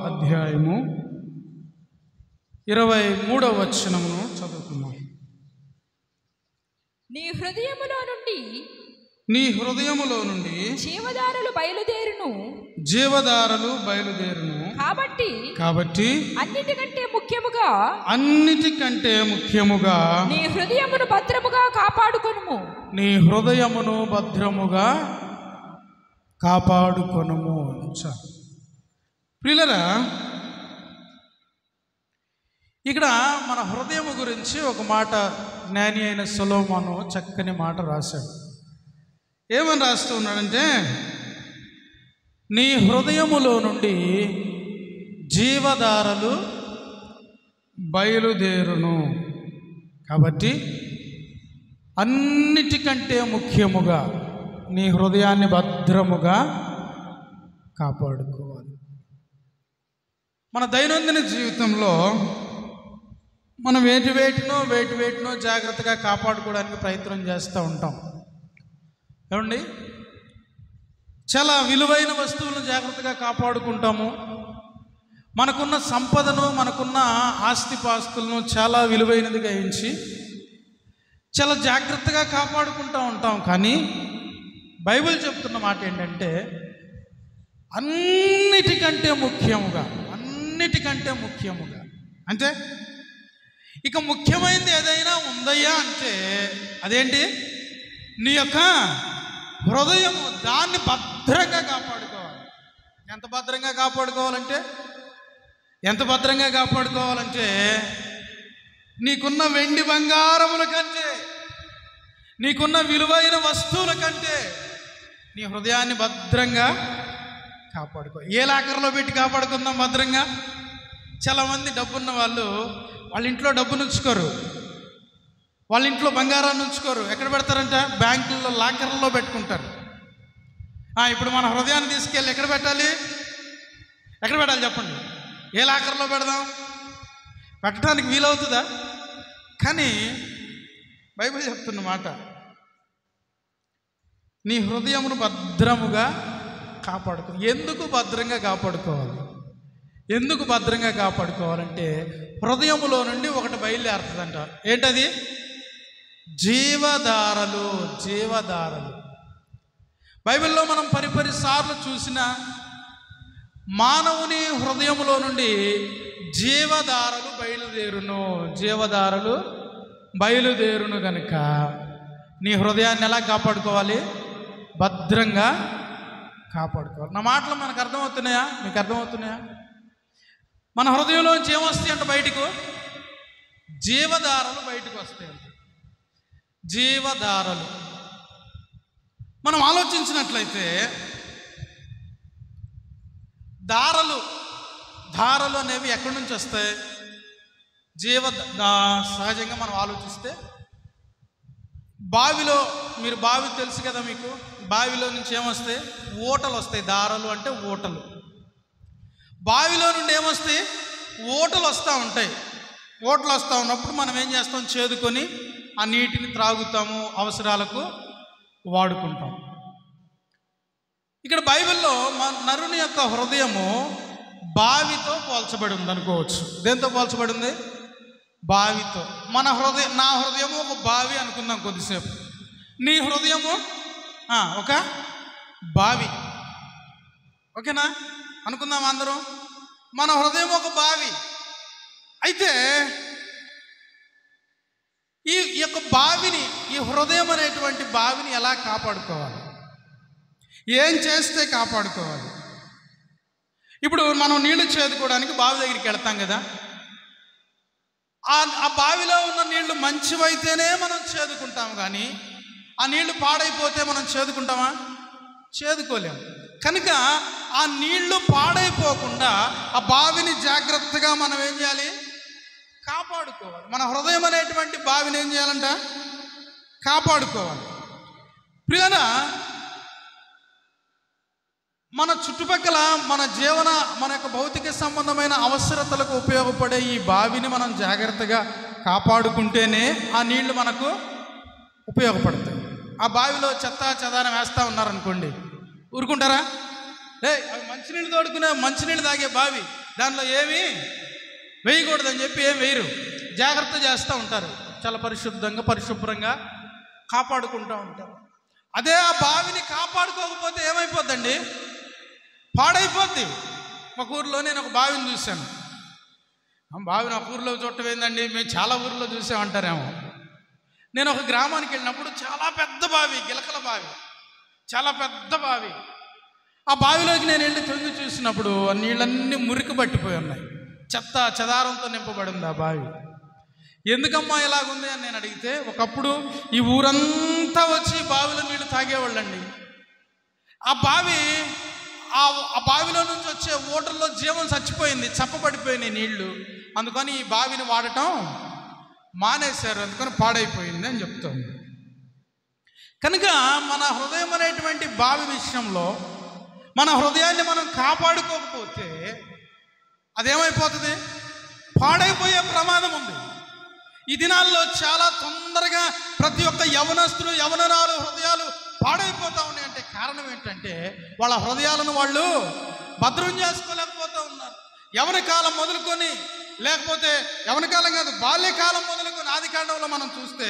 అధ్యాయము 23వ వచనమును చదువుకుందాం. నీ హృదయములో నుండి జీవధారలు బయలుదేరును. కాబట్టి అన్నిటికంటే ముఖ్యముగా నీ హృదయమును భద్రముగా కాపాడుకొనుము. ప్రియులారా, ఇక్కడ మన హృదయం గురించి ఒక మాట జ్ఞాని అయిన సొలొమోను చక్కని మాట రాశాడు. ఏమని రాస్తూ ఉన్నాడంటే, నీ హృదయములో నుండి జీవధారలు బయలుదేరును. కాబట్టి అన్నిటికంటే ముఖ్యముగా నీ హృదయాన్ని భద్రముగా కాపాడుకోవాలి. మన దైనందిన జీవితంలో మనం వేటినో జాగ్రత్తగా కాపాడుకోవడానికి ప్రయత్నం చేస్తూ ఉంటాం. ఏమండి, చాలా విలువైన వస్తువులను జాగ్రత్తగా కాపాడుకుంటాము. మనకున్న సంపదను, మనకున్న ఆస్తిపాస్తులను చాలా విలువైనదిగా ఎంచి చాలా జాగ్రత్తగా కాపాడుకుంటూ ఉంటాం. కానీ బైబిల్ చెప్తున్న మాట ఏంటంటే, అన్నిటికంటే ముఖ్యముగా అంటే ఇక ముఖ్యమైనది ఏదైనా ఉందయ్యా అంటే అదేంటి? నీ యొక్క హృదయము. దాన్ని భద్రంగా కాపాడుకోవాలి. ఎంత భద్రంగా కాపాడుకోవాలంటే నీకున్న వెండి బంగారముల కంటే, నీకున్న విలువైన వస్తువుల కంటే నీ హృదయాన్ని భద్రంగా కాపాడుకో. ఏ లాకర్లో పెట్టి కాపాడుకుందాం భద్రంగా? చాలామంది డబ్బున్న వాళ్ళు వాళ్ళ ఇంట్లో డబ్బును ఉంచుకోరు, వాళ్ళ ఇంట్లో బంగారాన్ని ఉంచుకోరు. ఎక్కడ పెడతారంట? బ్యాంకుల్లో లాకర్లలో పెట్టుకుంటారు. ఇప్పుడు మన హృదయాన్ని తీసుకెళ్ళి ఎక్కడ పెట్టాలి చెప్పండి? ఏ లాకర్లో పెడదాం? పెట్టడానికి వీలవుతుందా? కానీ బైబిల్ చెప్తున్న మాట, నీ హృదయమును భద్రముగా కాపాడుకో. ఎందుకు భద్రంగా కాపాడుకోవాలంటే హృదయములో నుండి ఒకటి బయలుదేరుతుందంట. ఏంటది? జీవధారలు. బైబిల్లో మనం పరిసార్లు చూసిన మానవుని హృదయములో నుండి జీవధారలు బయలుదేరును కనుక నీ హృదయాన్ని ఎలా కాపాడుకోవాలి? భద్రంగా కాపాడుకోవాలి. నా మాటలు మనకు అర్థమవుతున్నాయా? మీకు అర్థమవుతున్నాయా? మన హృదయంలోంచి ఏమొస్తాయి అంటే బయటకు జీవధారలు బయటకు వస్తాయంట. జీవధారలు మనం ఆలోచించినట్లయితే ధారలు అనేవి ఎక్కడి నుంచి వస్తాయి? సహజంగా మనం ఆలోచిస్తే బావి తెలుసు కదా మీకు. బావిలో నుంచి ఏమొస్తాయి? ఊటలు వస్తాయి. ధారలు అంటే ఊటలు. బావిలో నుండి ఏమొస్తాయి? ఊటలు వస్తూ ఉంటాయి. ఊటలు వస్తూ ఉన్నప్పుడు మనం ఏం చేస్తాం? చేదుకొని ఆ నీటిని త్రాగుతాము, అవసరాలకు వాడుకుంటాం. ఇక్కడ బైబిల్లో నరుని యొక్క హృదయము బావితో పోల్చబడి ఉంది అనుకోవచ్చు. దేంతో పోల్చబడి ఉంది? బావితో. నా హృదయము ఒక బావి అనుకుందాం కొద్దిసేపు. నీ హృదయము ఒక బావి. ఓకేనా? అనుకుందాం అందరం. మన హృదయం ఒక బావి. అయితే ఈ యొక్క బావిని, ఈ హృదయం అనేటువంటి బావిని ఎలా కాపాడుకోవాలి? ఏం చేస్తే కాపాడుకోవాలి? ఇప్పుడు మనం నీళ్లు చేదుకోవడానికి బావి దగ్గరికి వెళ్తాం కదా. ఆ బావిలో ఉన్న నీళ్లు మంచివైతేనే మనం చేదుకుంటాం. కానీ ఆ నీళ్లు పాడైపోతే మనం చేదుకుంటామా? చేదుకోలేము. కనుక ఆ నీళ్లు పాడైపోకుండా ఆ బావిని జాగ్రత్తగా మనం ఏం చేయాలి? కాపాడుకోవాలి. మన హృదయం అనేటువంటి బావిని ఏం చేయాలంట? కాపాడుకోవాలి. ప్రియనా, మన చుట్టుపక్కల మన యొక్క భౌతిక సంబంధమైన అవసరతలకు ఉపయోగపడే ఈ బావిని మనం జాగ్రత్తగా కాపాడుకుంటేనే ఆ నీళ్లు మనకు ఉపయోగపడతాయి. ఆ బావిలో చెత్త చెదారం వేస్తూ ఉన్నారనుకోండి, ఊరుకుంటారా? అవి మంచినీళ్ళు తోడుకునే మంచినీళ్ళు తాగే బావి, దానిలో ఏమి వేయకూడదని చెప్పి ఏం వేయరు, జాగ్రత్త చేస్తూ ఉంటారు, చాలా పరిశుద్ధంగా పరిశుభ్రంగా కాపాడుకుంటూ ఉంటారు. అదే ఆ బావిని కాపాడుకోకపోతే ఏమైపోద్దండి? పాడైపోద్ది. ఒక ఊరిలో నేను ఒక బావిని చూశాను. బావిని ఒక ఊరిలో చూడటం ఏందండి, మేము చాలా ఊర్లో చూసామంటారేమో. నేను ఒక గ్రామానికి వెళ్ళినప్పుడు చాలా పెద్ద బావి, గిలకల బావి, చాలా పెద్ద బావి. ఆ బావిలోకి నేను వెళ్ళి తొంగి చూసినప్పుడు ఆ నీళ్ళన్నీ మురికి పట్టిపోయి ఉన్నాయి, చెత్త చెదారంతో నింపబడి ఉంది ఆ బావి. ఎందుకమ్మా ఇలాగుంది అని నేను అడిగితే, ఒకప్పుడు ఈ ఊరంతా వచ్చి బావిలో నీళ్లు తాగేవాళ్ళండి. ఆ బావిలో నుంచి వచ్చే ఓటర్లో జీవం చచ్చిపోయింది, చప్పబడిపోయినాయి నీళ్లు, అందుకని ఈ బావిని వాడటం మానేశారు, అందుకని పాడైపోయింది అని చెప్తుంది. కనుక మన హృదయం అనేటువంటి బావి విషయంలో మన హృదయాన్ని మనం కాపాడుకోకపోతే అదేమైపోతుంది? పాడైపోయే ప్రమాదం ఉంది. ఈ దినాల్లో చాలా తొందరగా ప్రతి ఒక్క యవనస్తులు యవనరాలు హృదయాలు పాడైపోతూ ఉన్నాయి. అంటే కారణం ఏంటంటే వాళ్ళ హృదయాలను వాళ్ళు భద్రం చేసుకోలేకపోతూ ఉన్నారు. యవన కాలం మొదలుకొని, లేకపోతే యవన కాలం కాదు, బాల్యకాలం మొదలుకొని ఆదికాండంలో మనం చూస్తే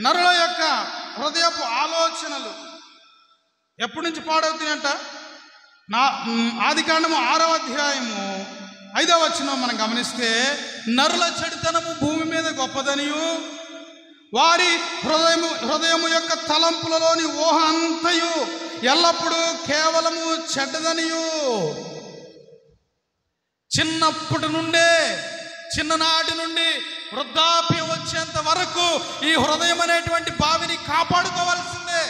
నరుల యొక్క హృదయపు ఆలోచనలు ఎప్పటి నుంచి పాడవుతాయంట? ఆదికాండము 6వ అధ్యాయము 5వ వచనం మనం గమనిస్తే, నరుల చెడుతనము భూమి మీద గొప్పదనియు, వారి హృదయము యొక్క తలంపులలోని ఊహ అంతయు ఎల్లప్పుడూ కేవలము చెడ్డదనియు. చిన్ననాటి నుండి వృద్ధాప్యం వచ్చేంత వరకు ఈ హృదయం అనేటువంటి బావిని కాపాడుకోవాల్సిందే.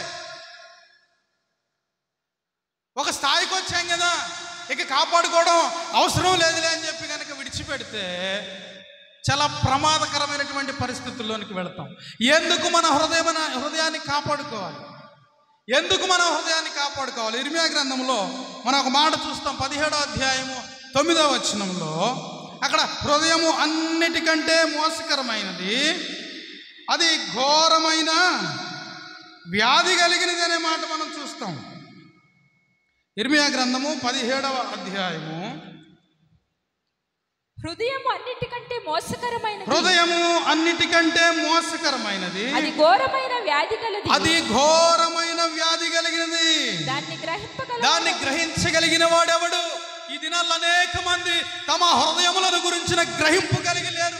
ఒక స్థాయికి వచ్చాం కదా, ఇక కాపాడుకోవడం అవసరం లేదులే అని చెప్పి కనుక విడిచిపెడితే చాలా ప్రమాదకరమైనటువంటి పరిస్థితుల్లోనికి వెళతాం. ఎందుకు మన హృదయాన్ని కాపాడుకోవాలి? ఇర్మియా గ్రంథంలో మనం ఒక మాట చూస్తాం, 17వ అధ్యాయము 9వ వచనంలో. అక్కడ హృదయము అన్నిటికంటే మోసకరమైనది, అది ఘోరమైన వ్యాధి కలిగినది అనే మాట మనం చూస్తాం. ఇర్మియా గ్రంథము 17వ అధ్యాయము. హృదయము అన్నిటికంటే మోసకరమైనది, అది ఘోరమైన వ్యాధి కలిగినది. దాన్ని గ్రహించగలిగిన వాడెవడు? ఈ దినాల్లో అనేక మంది తమ హృదయములను గురించిన గ్రహింపు కలిగి లేరు.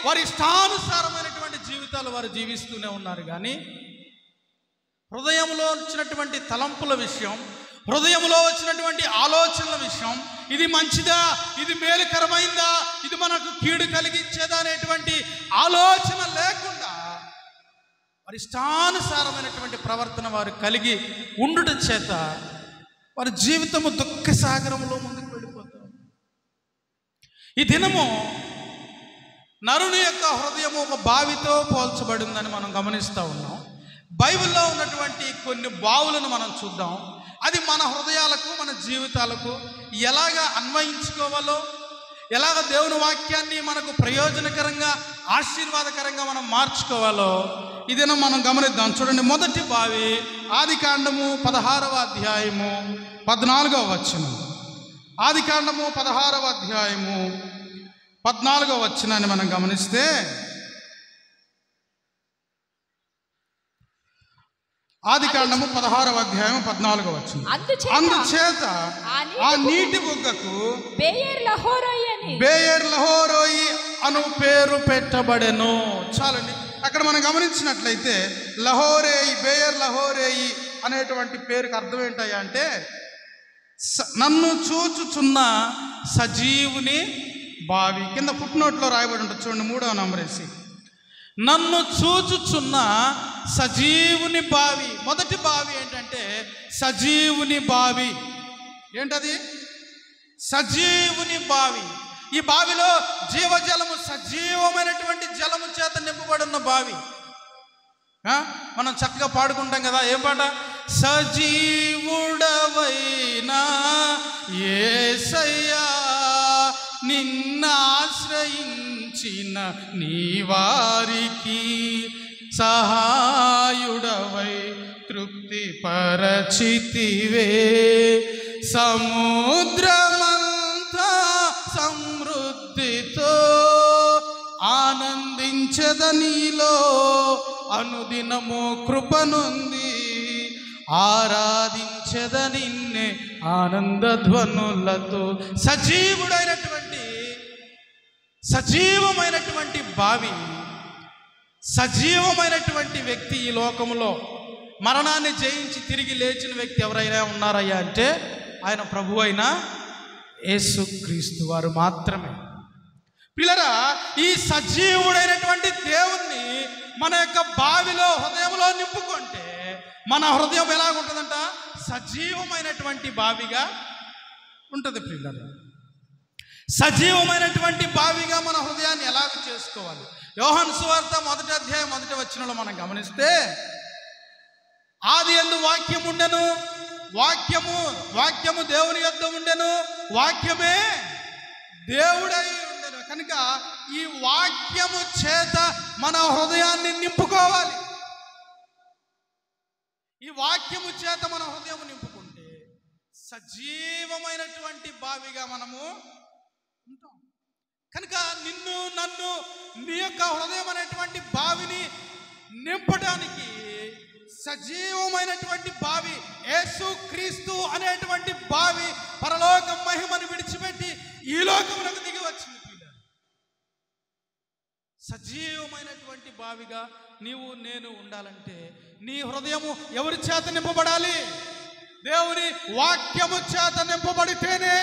వారి ఇష్టానుసారమైనటువంటి జీవితాలు వారు జీవిస్తూనే ఉన్నారు. కానీ హృదయంలో వచ్చినటువంటి తలంపుల విషయం, హృదయంలో వచ్చినటువంటి ఆలోచనల విషయం, ఇది మంచిదా, ఇది మేలుకరమైందా, ఇది మనకు కీడు కలిగించేదా అనేటువంటి ఆలోచన లేకుండా వారి ఇష్టానుసారమైనటువంటి ప్రవర్తన వారు కలిగి ఉండుట చేత వారి జీవితము దుఃఖ సాగరంలో ముందుకు వెళ్ళిపోతారు. ఈ దినము నరుని యొక్క హృదయము ఒక బావితో పోల్చబడిందని మనం గమనిస్తూ ఉన్నాం. బైబిల్లో ఉన్నటువంటి కొన్ని బావులను మనం చూద్దాం. అది మన హృదయాలకు, మన జీవితాలకు ఎలాగ అన్వయించుకోవాలో, ఎలాగ దేవుని వాక్యాన్ని మనకు ప్రయోజనకరంగా, ఆశీర్వాదకరంగా మనం మార్చుకోవాలో ఇదేనా మనం గమనిద్దాం. చూడండి, మొదటి బావి ఆదికాండము 16వ అధ్యాయము 14వ వచనం. ఆదికాండము 16వ అధ్యాయము 14వ వచనాన్ని మనం గమనిస్తే, ఆదికాండము 16వ అధ్యాయం 14వ వచనం. అందుచేత ఆ నీటి బుగ్గకు బేయేర్ లహోరోయి అను పేరు పెట్టబడెను. చాలండి, అక్కడ మనం గమనించినట్లయితే బేయర్ లహోరేయి అనేటువంటి పేరుకి అర్థం ఏంటయ్యా అంటే, నన్ను చూచుచున్న సజీవుని బావి. కింద ఫుట్నోట్లో రాయబడి ఉంటుంది చూడండి, 3వ నంబర్ వేసి, నన్ను చూచుచున్న సజీవుని బావి. మొదటి బావి ఏంటంటే సజీవుని బావి. ఏంటది? సజీవుని బావి. ఈ బావిలో జీవజలము, సజీవమైనటువంటి జలము చేత నింపబడి ఉన్న బావి. మనం చక్కగా పాడుకుంటాం కదా, ఏం పాట? సజీవుడవైనా యేసయ్యా నిన్నాశ్రయించిన నీ వారికి సహాయుడవై తృప్తి పరచితివే, సముద్రమంతా సమృద్ధితో ఆనందించద నీలో అనుదినము కృపనుంది, ఆరాధించద నిన్నే ఆనందధ్వనులతో. సజీవమైనటువంటి బావి, సజీవమైనటువంటి వ్యక్తి ఈ లోకంలో మరణాన్ని జయించి తిరిగి లేచిన వ్యక్తి ఎవరైనా ఉన్నారయ్యా అంటే ఆయన ప్రభు అయిన యేసుక్రీస్తు వారు మాత్రమే. పిల్లరా, ఈ సజీవుడైనటువంటి దేవుణ్ణి మన యొక్క బావిలో హృదయంలో నింపుకుంటే మన హృదయం ఎలాగుంటుందంట? సజీవమైనటువంటి బావిగా ఉంటుంది. పిల్లరా, సజీవమైనటువంటి బావిగా మన హృదయాన్ని ఎలాగ చేసుకోవాలి? యోహాను సువార్త 1వ అధ్యాయం 1వ వచనంలో మనం గమనిస్తే, ఆదియందు వాక్యం ఉండెను, వాక్యము దేవుని యొద్ద ఉండెను, వాక్యమే దేవుడై ఉండెను. కనుక ఈ వాక్యము చేత మన హృదయాన్ని నింపుకోవాలి. ఈ వాక్యము చేత మన హృదయం నింపుకుంటే సజీవమైనటువంటి బావిగా మనము ఉంటాం. కనుక నిన్ను నన్ను నీ యొక్క హృదయం అనేటువంటి బావిని నింపడానికి సజీవమైనటువంటి బావి యేసుక్రీస్తు అనేటువంటి బావి పరలోక మహిమను విడిచిపెట్టి ఈ లోకమునకు దిగి వచ్చింది. సజీవమైనటువంటి బావిగా నీవు నేను ఉండాలంటే నీ హృదయము ఎవరి చేత నింపబడాలి? దేవుని వాక్యము చేత నింపబడితేనే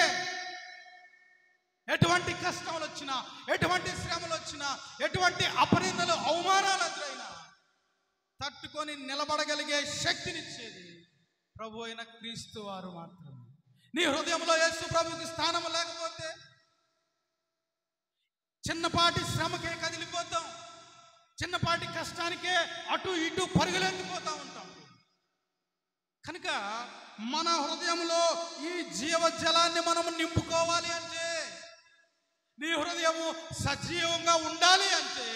ఎటువంటి కష్టములు వచ్చినా, ఎటువంటి శ్రమలు వచ్చినా, ఎటువంటి అపనిందలు అవమానాలు ఎదురైనా తట్టుకొని నిలబడగలిగే శక్తినిచ్చేది ప్రభు అయిన క్రీస్తు వారు మాత్రమే. నీ హృదయంలో యేసు ప్రభుకి స్థానం లేకపోతే చిన్నపాటి శ్రమకే కదిలిపోతాం, చిన్నపాటి కష్టానికే అటు ఇటు పరుగులెత్తిపోతూ ఉంటాం. కనుక మన హృదయంలో ఈ జీవజలాన్ని మనం నింపుకోవాలి అంటే, నీ హృదయము సజీవంగా ఉండాలి అంటే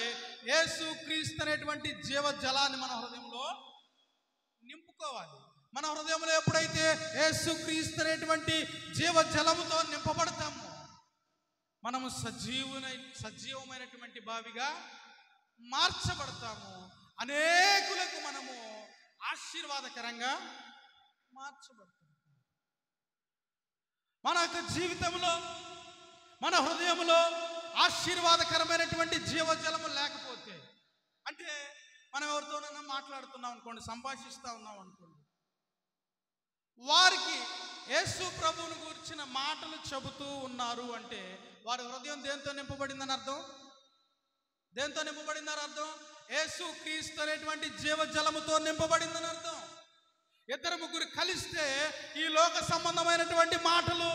యేసుక్రీస్తు అనేటువంటి జీవజలాన్ని మన హృదయంలో నింపుకోవాలి. మన హృదయంలో ఎప్పుడైతే యేసుక్రీస్తు అనేటువంటి జీవజలముతో నింపబడతామో మనము సజీవమైనటువంటి బావిగా మార్చబడతాము. అనేకులకు మనము ఆశీర్వాదకరంగా మార్చబడతాము. మన యొక్క జీవితంలో, మన హృదయంలో ఆశీర్వాదకరమైనటువంటి జీవజలము లేకపోతే, అంటే మనం ఎవరితోనైనా మాట్లాడుతున్నాం అనుకోండి, సంభాషిస్తూ ఉన్నాం అనుకోండి, వారికి యేసు ప్రభువుని గురించిన మాటలు చెబుతూ ఉన్నారు అంటే వారి హృదయం దేంతో నింపబడిందని అర్థం? దేంతో నింపబడిందని అర్థం? యేసుక్రీస్తు అనేటువంటి జీవజలముతో నింపబడిందని అర్థం. ఇద్దరు ముగ్గురు కలిస్తే ఈ లోక సంబంధమైనటువంటి మాటలు,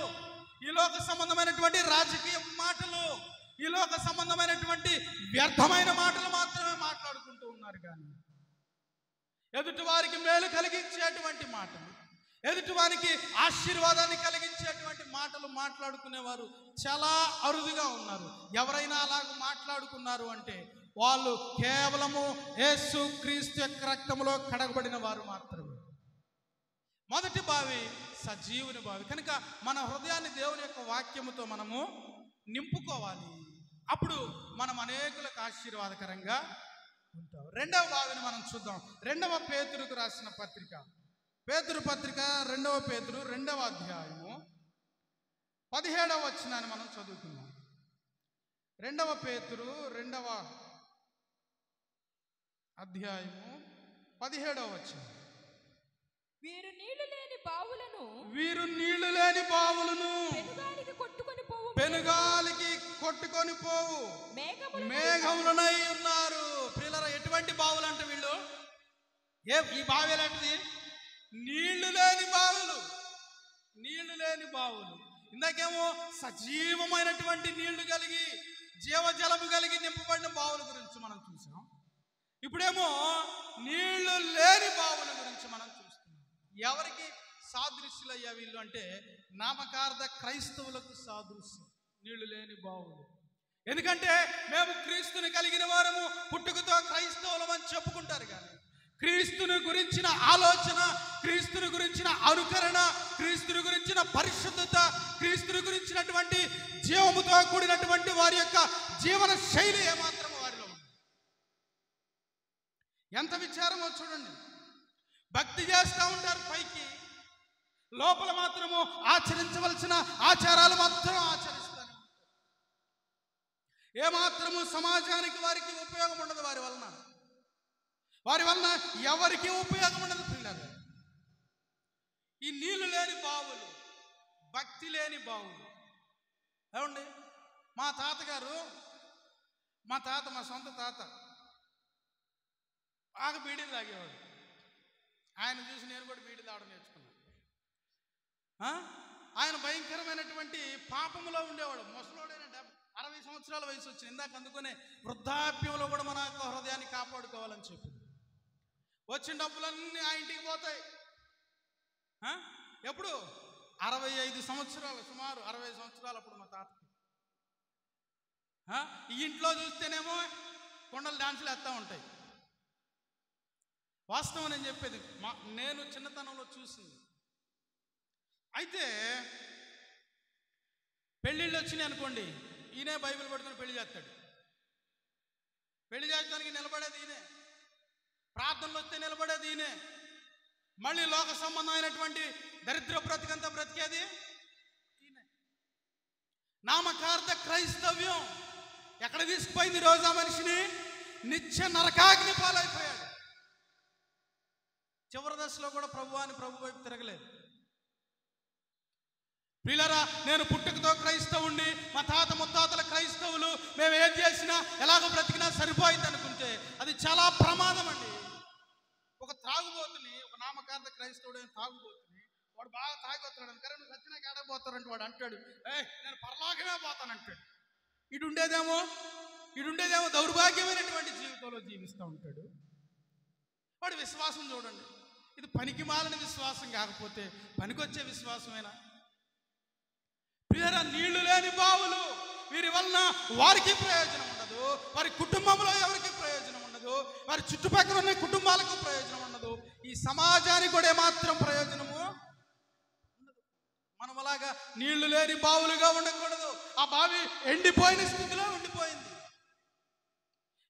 ఈ లోక సంబంధమైనటువంటి రాజకీయ మాటలు, ఈ లోక సంబంధమైనటువంటి వ్యర్థమైన మాటలు మాత్రమే మాట్లాడుకుంటూ ఉన్నారు. కానీ ఎదుటి వారికి మేలు కలిగించేటువంటి మాటలు, ఎదుటివానికి ఆశీర్వాదాన్ని కలిగించేటువంటి మాటలు మాట్లాడుకునేవారు చాలా అరుదుగా ఉన్నారు. ఎవరైనా అలాగ మాట్లాడుకున్నారు అంటే వాళ్ళు కేవలము యేసుక్రీస్తు యొక్క రక్తములో కడగబడిన వారు మాత్రమే. మొదటి బావి సజీవుని బావి. కనుక మన హృదయాన్ని దేవుని యొక్క వాక్యముతో మనము నింపుకోవాలి. అప్పుడు మనం అనేకులకు ఆశీర్వాదకరంగా ఉంటాం. రెండవ బావిని మనం చూద్దాం. 2వ పేతురుకు రాసిన పత్రిక, పేతురు పత్రిక 2వ పేతురు 2వ అధ్యాయము 17వ వచనాన్ని మనం చదువుకుందాం. 2వ పేతురు 2వ అధ్యాయము 17వ వచనం. వీరు నీళ్లు లేని బావులను పెనుగాలికి కొట్టుకొని పోవు మేఘములనై ఉన్నారు. పిల్లల ఎటువంటి బావులు అంటే వీళ్ళు? ఈ బావి ఎలాంటిది? నీళ్లు లేని బావులు. ఇందాకేమో సజీవమైనటువంటి నీళ్లు కలిగి జీవజలము కలిగి నింపబడిన బావుల గురించి మనం చూసాం. ఇప్పుడేమో నీళ్లు లేని బావుల గురించి మనం చూస్తున్నాం. ఎవరికి సాదృశ్యులయ్యా వీళ్ళు అంటే నామకార్థ క్రైస్తవులకు సాదృశ్యం నీళ్లు లేని బావులు. ఎందుకంటే మేము క్రీస్తుని కలిగిన వారము, పుట్టుకతో క్రైస్తవులం అని చెప్పుకుంటారు. కానీ క్రీస్తుని గురించిన ఆలోచన, క్రీస్తుని గురించిన అనుకరణ, క్రీస్తుని గురించిన పరిశుద్ధత, క్రీస్తుని గురించినటువంటి జీవముతో కూడినటువంటి వారి యొక్క జీవన శైలి ఏమాత్రము వారిలో ఉంది. ఎంత విచారమో చూడండి. భక్తి చేస్తూ ఉంటారు పైకి, లోపల మాత్రము ఆచరించవలసిన ఆచారాలు మాత్రం ఆచరిస్తారు. ఏమాత్రము సమాజానికి వారికి ఉపయోగం ఉండదు. వారి వలన ఎవరికి ఉపయోగం ఉండదు పిల్లలు. ఈ నీళ్లు లేని బావులు, భక్తి లేని బావులు. ఏమండి, మా తాతగారు, మా సొంత తాత బాగా బీడీలు తాగేవాడు. ఆయన చూసి నేను కూడా బీడీలు తాగడం నేర్చుకున్నాను. ఆయన భయంకరమైనటువంటి పాపములో ఉండేవాడు. ముసలోడైన 60 సంవత్సరాల వయసు వచ్చింది. ఇందాక అందుకునే వృద్ధాప్యంలో కూడా మన యొక్క హృదయాన్ని కాపాడుకోవాలని చెప్పి వచ్చిన డబ్బులన్నీ ఆ ఇంటికి పోతాయి. ఎప్పుడు 65 సంవత్సరాలు, సుమారు 60 సంవత్సరాలు అప్పుడు మా తాతకి. ఈ ఇంట్లో చూస్తేనేమో కొండలు డాన్సులు వేస్తూ ఉంటాయి. వాస్తవం నేను చెప్పేది నేను చిన్నతనంలో చూసింది. అయితే పెళ్ళిళ్ళు వచ్చినాయి అనుకోండి, ఈయనే బైబిల్ పట్టుకొని పెళ్లి చేస్తాడు. పెళ్లి చేయడానికి నిలబడేది ఈయనే, ప్రార్థనలు వస్తే నిలబడేది ఈయనే, మళ్ళీ లోక సంబంధమైనటువంటి దరిద్ర బ్రతికంతా బ్రతికేది ఈయనే. నామకార్థ క్రైస్తవ్యం ఎక్కడ తీసుకుపోయింది రోజు? ఆ మనిషిని నిత్య నరకాగ్ని పాలైపోయాడు. చివరి దశలో కూడా ప్రభు వైపు తిరగలేదు. ప్రియులారా, నేను పుట్టుకతో క్రైస్తవుణ్ణి, మా తాత ముత్తాతల క్రైస్తవులు, మేము ఏం చేసినా ఎలాగో బ్రతికినా సరిపోయింది అనుకుంటే అది చాలా ప్రమాదం అండి. ఒక త్రాగుబోతుని, ఒక నామకార్థ క్రైస్తవుడైన తాగుబోతుని, వాడు బాగా తాగొస్తాడు అనుకరే, నువ్వు సచ్చినాక ఏడపోతారంటే వాడు అంటాడు, నేను పరలోకమే పోతానంటాడు. ఇడుండేదేమో దౌర్భాగ్యమైనటువంటి జీవితంలో జీవిస్తూ ఉంటాడు. వాడి విశ్వాసం చూడండి, ఇది పనికి మాలిన విశ్వాసం కాకపోతే పనికొచ్చే విశ్వాసమేనా? ప్రియరా, నీళ్లు లేని బావులు, వీరి వలన వారికి ప్రయోజనం ఉండదు, వారి కుటుంబంలో ఎవరికి ప్రయోజనం ఉండదు, వారి చుట్టుపక్కల ఉన్న కుటుంబాలకు ప్రయోజనం ఉండదు, ఈ సమాజానికి కూడా ఏమాత్రం ప్రయోజనము ఉండదు. మనం అలాగా నీళ్లు లేని బావులుగా ఉండకూడదు. ఆ బావి ఎండిపోయిన స్థితిలో ఉండిపోయింది.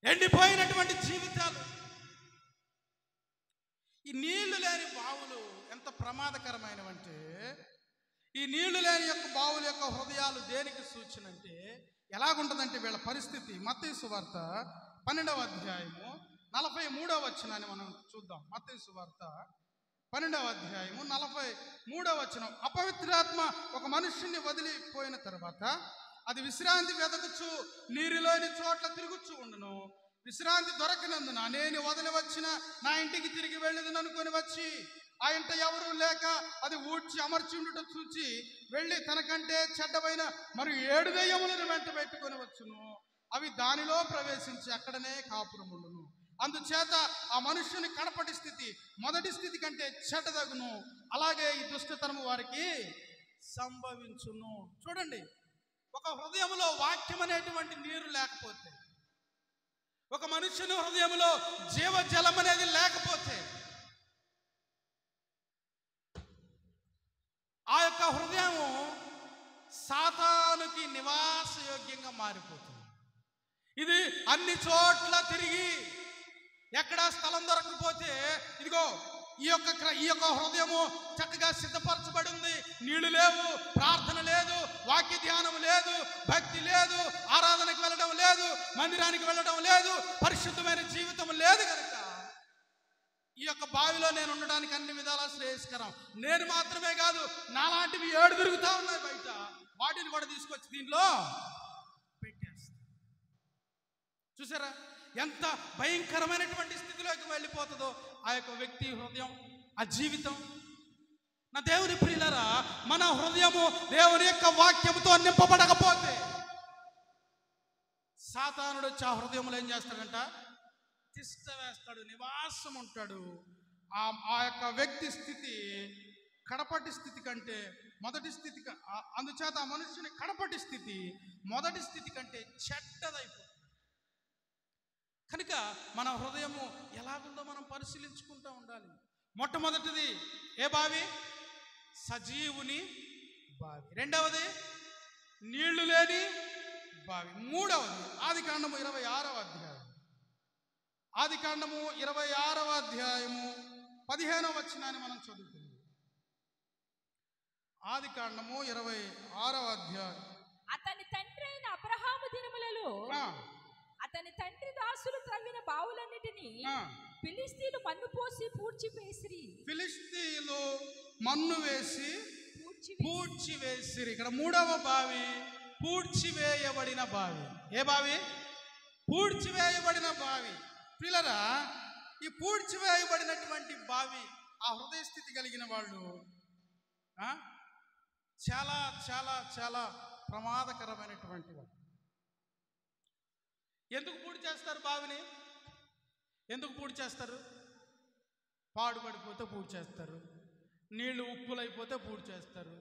ఎండిపోయినటువంటి జీవితాలు. ఈ నీళ్లు లేని బావులు ఎంత ప్రమాదకరమైనవంటే, ఈ నీళ్లు లేని యొక్క బావుల యొక్క హృదయాలు దేనికి సూచన అంటే ఎలాగుంటుందంటే వీళ్ళ పరిస్థితి. మత్తయి సువార్త 12వ అధ్యాయము 43వ వచనాన్ని మనం చూద్దాం. మత్తయి సువార్త 12వ అధ్యాయము 43వ వచనం. అపవిత్రాత్మ ఒక మనుష్యుని వదిలిపోయిన తర్వాత అది విశ్రాంతి వెదకుచు నీరులోని చోట్ల తిరుగుచూ ఉండును. విశ్రాంతి దొరకనందున నేను వదిలి వచ్చిన నా ఇంటికి తిరిగి వెళ్ళేదని అనుకొని వచ్చి ఆ ఇంట ఎవరు లేక అది ఊడ్చి అమర్చి ఉండటం చూచి వెళ్ళి తనకంటే చెడ్డమైన మరి 7 దెయ్యములను వెంట పెట్టుకొని వచ్చును. అవి దానిలో ప్రవేశించి అక్కడనే కాపురముండును. అందుచేత ఆ మనుష్యుని కడపటి స్థితి మొదటి స్థితి కంటే చెడ్డదగును. అలాగే ఈ దుష్టతనము వారికి సంభవించును. చూడండి, ఒక హృదయంలో వాక్యం అనేటువంటి నీరు లేకపోతే, ఒక మనుష్యుని హృదయంలో జీవజలం అనేది లేకపోతే ఆ యొక్క హృదయము సాతానుకి నివాసయోగ్యంగా మారిపోతుంది. ఇది అన్ని చోట్ల తిరిగి ఎక్కడా స్థలం దొరకకపోతే, ఇదిగో ఈ యొక్క హృదయము చక్కగా సిద్ధపరచబడి ఉంది, నీళ్లు లేవు, ప్రార్థన లేదు, వాక్య ధ్యానం లేదు, భక్తి లేదు, ఆరాధనకు వెళ్ళడం లేదు, మందిరానికి వెళ్ళడం లేదు, పరిశుద్ధమైన జీవితం లేదు కనుక ఈ యొక్క బావిలో నేను ఉండడానికి అన్ని విధాలా శ్రేయస్కరం. నేను మాత్రమే కాదు, నాలాంటివి 7 తిరుగుతూ ఉన్నాయి బయట, వాటిని కూడా తీసుకొచ్చి దీంట్లో పెట్టేస్తా. చూసారా ఎంత భయంకరమైనటువంటి స్థితిలోకి వెళ్ళిపోతుందో ఆ యొక్క వ్యక్తి హృదయం, ఆ జీవితం. నా దేవుని ప్రియులారా, మన హృదయము దేవుని యొక్క వాక్యముతో నింపబడకపోతే సాతానుడు వచ్చి ఆ హృదయంలో ఏం చేస్తాడంట? తిష్ట వేస్తాడు, నివాసం ఉంటాడు. ఆ యొక్క వ్యక్తి స్థితి కడపటి స్థితి కంటే మొదటి స్థితి, అందుచేత ఆ మనుషుని కడపటి స్థితి మొదటి స్థితి కంటే చెడ్డదైపోతుంది. కనుక మన హృదయము ఎలాగుందో మనం పరిశీలించుకుంటూ ఉండాలి. మొట్టమొదటిది ఏ బావి? సజీవుని బావి. రెండవది నీళ్లు లేని బావి. మూడవది ఆదికాండము 26వ అధ్యాయం. ఆదికాండము 26వ అధ్యాయము 15వ వచనాన్ని మనం చదువుకుందాం. ఆదికాండము 26వ అధ్యాయం. అతని తండ్రి అయిన అబ్రహాము దినములలో అతని తండ్రి దాసులు త్రవ్విన బావులన్నిటినీ ఫిలిష్తీయులు మన్ను పోసి పూడ్చివేసిరి. ఫిలిష్తీయులు మన్ను వేసి పూడ్చివేసిరి. ఇక్కడ మూడవ బావి పూడ్చివేయబడిన బావి. ఏ బావి? పూడ్చివేయబడిన బావి. పిల్లరా, ఈ పూడ్చివేయబడినటువంటి బావి, ఆ హృదయ స్థితి కలిగిన వాళ్ళు చాలా చాలా చాలా ప్రమాదకరమైనటువంటి వాళ్ళు. ఎందుకు పూడి చేస్తారు బావిని? ఎందుకు పూడి చేస్తారు? పాడుపడిపోతే పూడి చేస్తారు, నీళ్లు ఉప్పులైపోతే పూడి చేస్తారు,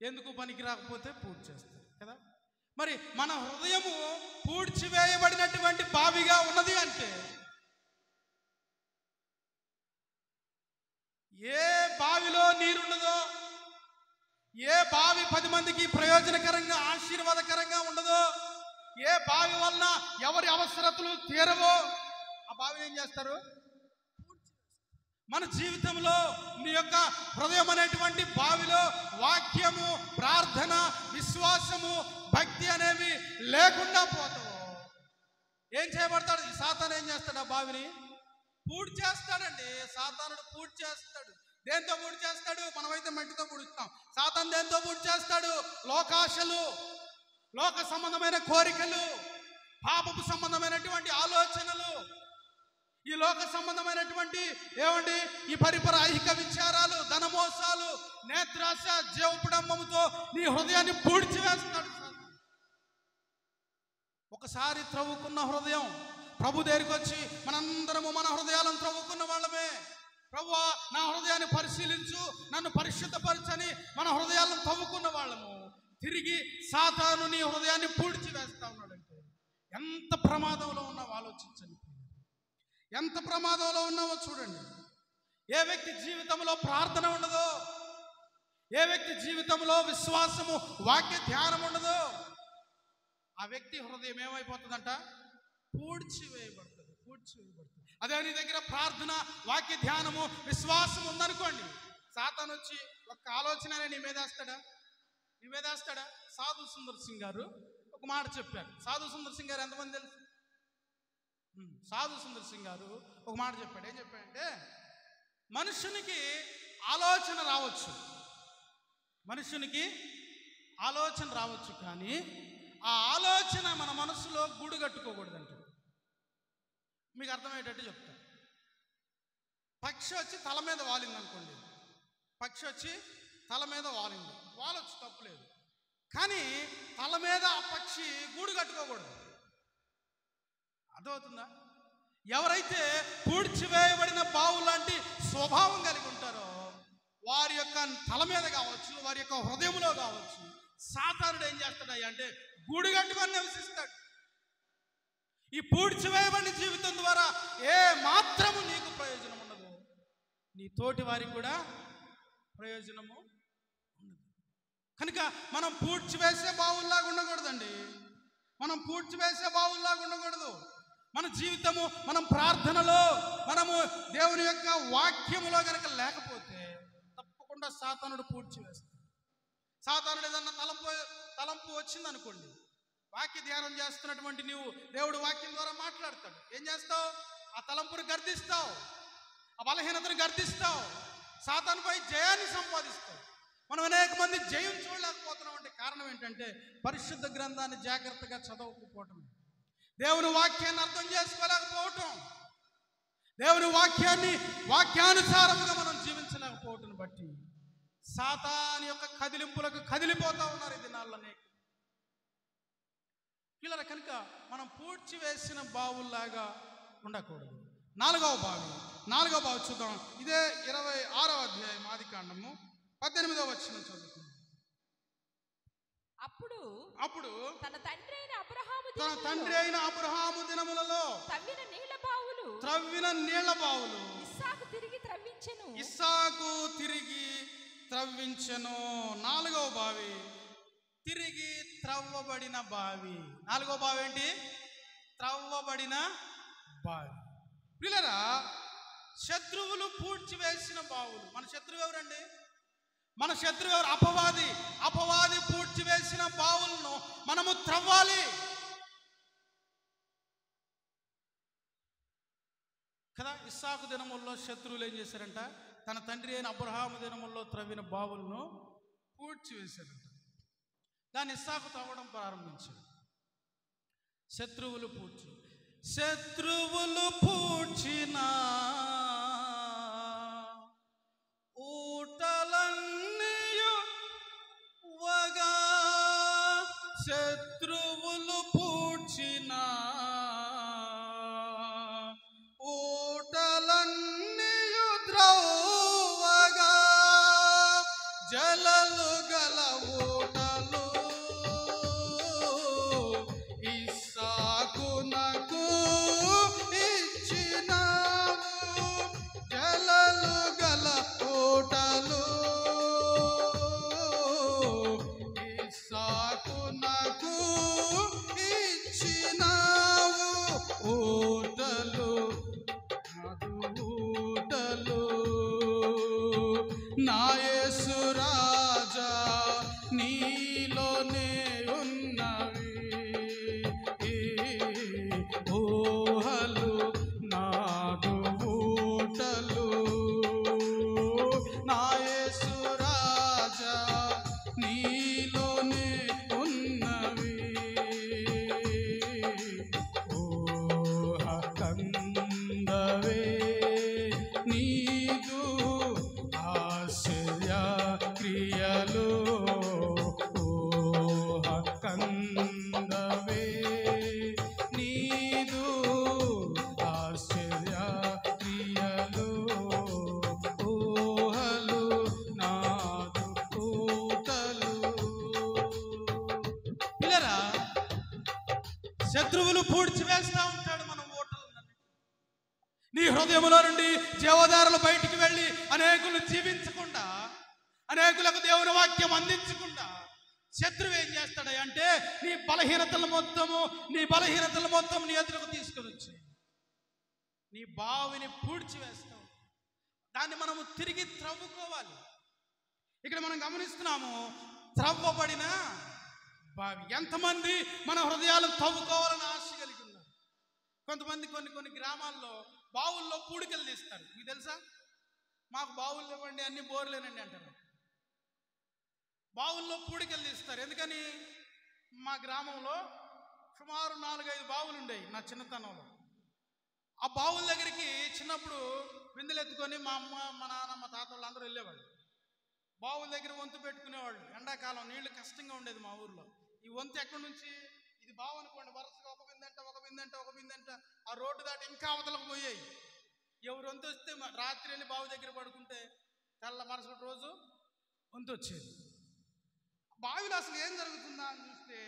ఎందుకు పనికి రాకపోతే పూడి చేస్తారు కదా. మరి మన హృదయము పూడ్చివేయబడినటువంటి బావిగా ఉన్నది అంటే ఏ బావిలో నీరున్నదో, ఏ బావి 10 మందికి ప్రయోజనకరంగా ఆశీర్వాదకరంగా ఉండదో, ఏ బావి వలన ఎవరి అవసరతలు తీరవో ఆ బావిని ఏం చేస్తారు? మన జీవితంలో నీ యొక్క హృదయం అనేటువంటి బావిలో వాక్యము, ప్రార్థన, విశ్వాసము, భక్తి అనేవి లేకుండా పోతావు. ఏం చేయబడతాడు? సాతాను ఏం చేస్తాడు? ఆ బావిని పూడి చేస్తాడండి. సాతానుడు పూడి చేస్తాడు. దేంతో పూడి చేస్తాడు? మనమైతే మట్టితో పూడుస్తాం. సాతాను దేంతో పూడి చేస్తాడు? లోకాశలు, లోక సంబంధమైన కోరికలు, పాపపు సంబంధమైనటువంటి ఆలోచనలు, ఈ లోక సంబంధమైనటువంటి ఏమండి ఈ పరిపర ఐహిక విచారాలు, ధనమోసాలు, నేత్రాశ, జీవపుడంబముతో నీ హృదయాన్ని పూడ్చివేస్తాడు. ఒకసారి త్రవ్వుకున్న హృదయం ప్రభు దగ్గరికి వచ్చి మనందరము మన హృదయాలను త్రవ్వుకున్న వాళ్ళమే. ప్రభువా, నా హృదయాన్ని పరిశీలించు, నన్ను పరిశుద్ధపరచని మన హృదయాలను తవ్వుకున్న వాళ్ళము తిరిగి సాతాను నీ హృదయాన్ని పూడ్చివేస్తా ఉన్నాడంటే ఎంత ప్రమాదంలో ఉన్నావో ఆలోచించండి. ఎంత ప్రమాదంలో ఉన్నావో చూడండి. ఏ వ్యక్తి జీవితంలో ప్రార్థన ఉండదో, ఏ వ్యక్తి జీవితంలో విశ్వాసము, వాక్య ధ్యానం ఉండదో, ఆ వ్యక్తి హృదయం ఏమైపోతుందంట? పూడ్చివేయబడుతుంది. అదే నీ దగ్గర ప్రార్థన, వాక్య ధ్యానము, విశ్వాసం ఉందనుకోండి, సాతాను వచ్చి ఒక్క ఆలోచన నీ మీద వేస్తాడా? సాధు సుందర్ సింగ్ గారు ఒక మాట చెప్పారు. సాధు సుందర్ సింగ్ గారు ఎంతమంది తెలుసు? సాధు సుందర్ సింగ్ గారు ఒక మాట చెప్పాడు. ఏం చెప్పాడంటే, మనుషునికి ఆలోచన రావచ్చు, కానీ ఆ ఆలోచన మన మనసులో గూడు కట్టుకోకూడదంట. మీకు అర్థమయ్యేటట్టు చెప్తాను. పక్షి వచ్చి తల మీద వాలింది అనుకోండి, వాలొచ్చు, తప్పులేదు. కానీ తల మీద ఆ పక్షి గూడు కట్టుకోకూడదు. అర్థమవుతుందా? ఎవరైతే పూడ్చివేయబడిన బావు లాంటి స్వభావం కలిగి ఉంటారో వారి యొక్క తల మీద కావచ్చు, వారి యొక్క హృదయంలో కావచ్చు, సాతానుడు ఏం చేస్తాడు అంటే గూడు కట్టుకొని నివసిస్తాడు. ఈ పూడ్చివేయబడిన జీవితం ద్వారా ఏ మాత్రము నీకు ప్రయోజనం ఉండదు, నీ తోటి వారికి కూడా ప్రయోజనము ఉండదు. కనుక మనం పూడ్చివేసే బావుల్లాగా ఉండకూడదండి. మన జీవితము, మనం ప్రార్థనలో, మనము దేవుని యొక్క వాక్యములో కనుక లేకపోతే తప్పకుండా సాతానుడు పూడ్చివేస్తాడు. సాతానుడు ఏదన్నా తలంపు వచ్చిందనుకోండి, వాక్య ధ్యానం చేస్తున్నటువంటి నీవు దేవుడు వాక్యం ద్వారా మాట్లాడతాడు. ఏం చేస్తావు? ఆ తలంపును గర్దిస్తావు, ఆ బలహీనతను గర్దిస్తావు, సాతానుపై జయాన్ని సంపాదిస్తావు. మనం అనేక మంది జయం చూడలేకపోతున్నాం అంటే కారణం ఏంటంటే పరిశుద్ధ గ్రంథాన్ని జాగ్రత్తగా చదవకపోవటం, దేవుని వాక్యాన్ని అర్థం చేసుకోలేకపోవటం, దేవుని వాక్యానుసారంగా మనం జీవించలేకపోవటం బట్టి సాతాను యొక్క కదిలింపులకు కదిలిపోతా ఉన్నారు ఈ దినాల్లోనే పిల్లల. కనుక మనం పూడ్చివేసిన బావుల్లాగా ఉండకూడదు. నాలుగవ బావి చూద్దాం. ఇదే 26వ అధ్యాయం ఆదికాండము 18వ వచనం చదువుకుందాం. అప్పుడు తన తండ్రి అయిన అబ్రహాము దినములలో త్రవ్విన నీళ్ల బావులు ఇస్సాకు తిరిగి త్రవ్వించెను. నాలుగవ బావి తిరిగి త్రవ్వబడిన బావి. నాలుగవ బావి ఏంటి? త్రవ్వబడిన బావి. పిల్లరా, శత్రువులు పూడ్చివేసిన బావులు. మన శత్రువు ఎవరండి? మన శత్రువు ఎవరు? అపవాది పూడ్చివేసిన బావులను మనము త్రవ్వాలి కదా. ఇస్సాకు దినముల్లో శత్రువులు ఏం చేశారంట? తన తండ్రి అయిన అబ్రహాము దినముల్లో త్రవ్విన బావులను పూడ్చివేశారంట. దాన్ని ఇస్సాకు త్రవ్వడం ప్రారంభించాడు. శత్రువులు పూడ్చిన ఊటలన్నీయు వగా, శత్రువులు పూడ్చిన ఊటలన్నీయు ద్రవ్వగా, జలలు గల ఊటలు ఇస్సాకునకు ఇచ్చినావు. జలలు గల ఊటలు ఇస్సాకునకు ఇచ్చినావు. ఊటలు ఊటలు నా యేసు రాజా నీలోనే ఉన్నవి. ఊహలు నాదు ఊటలు నా యేసు రాజా నీలోనే ఉన్నవి. ఊహ కందవే నీదు ఆశ్చర్య క్రియలు. ఊహ కందవే నీదు ఆశ్చర్య క్రియలు. ఊహలు నాదు ఊటలు. పిల్లరా, శత్రువులు పూడ్చివేస్తా ఉంటాడు మన ఓటలను. నీ హృదయంలో నుండి జీవధారలు బయటికి వెళ్ళి అనేకులు జీవించకుండా, అనేకులకు దేవుని వాక్యం అందించకుండా శత్రువు ఏం చేస్తాడు అంటే నీ బలహీనతల మొత్తం నీ ఎదురుకు తీసుకొని వచ్చి నీ బావిని పూడ్చివేస్తావు. దాన్ని మనము తిరిగి త్రవ్వుకోవాలి. ఇక్కడ మనం గమనిస్తున్నాము, త్రవ్వబడిన బావి. ఎంతమంది మన హృదయాలను తవ్వుకోవాలని ఆశ కలిగి ఉన్నారు? కొంతమంది కొన్ని గ్రామాల్లో బావుల్లో పూడికలు తీస్తారు. మీకు తెలుసా? మాకు బావులు ఇవ్వండి, అన్ని బోర్లేనండి అంటారు. బావుల్లో పూడికలు తీస్తారు. ఎందుకని? మా గ్రామంలో సుమారు 4-5 బావులు ఉండేవి నా చిన్నతనంలో. ఆ బావుల దగ్గరికి చిన్నప్పుడు బిందెలు ఎత్తుకొని మా అమ్మ, మా నాన్న, మా తాత వాళ్ళు అందరూ వెళ్ళేవాళ్ళు. బావుల దగ్గర వంతు పెట్టుకునేవాళ్ళు. ఎండాకాలం నీళ్లు కష్టంగా ఉండేది మా ఊర్లో. ఈ వంతు ఎక్కడి నుంచి? ఇది బావు అనుకోండి, వరుసగా ఒక బిందంట ఆ రోడ్డు దాటి ఇంకా అవతలకు పోయాయి. ఎవరు వంతు వస్తే రాత్రి వెళ్ళి బావి దగ్గర పడుకుంటే తెల్ల మరుసటి రోజు వంతు వచ్చేది. బావిలో అసలు ఏం జరుగుతుందా అని చూస్తే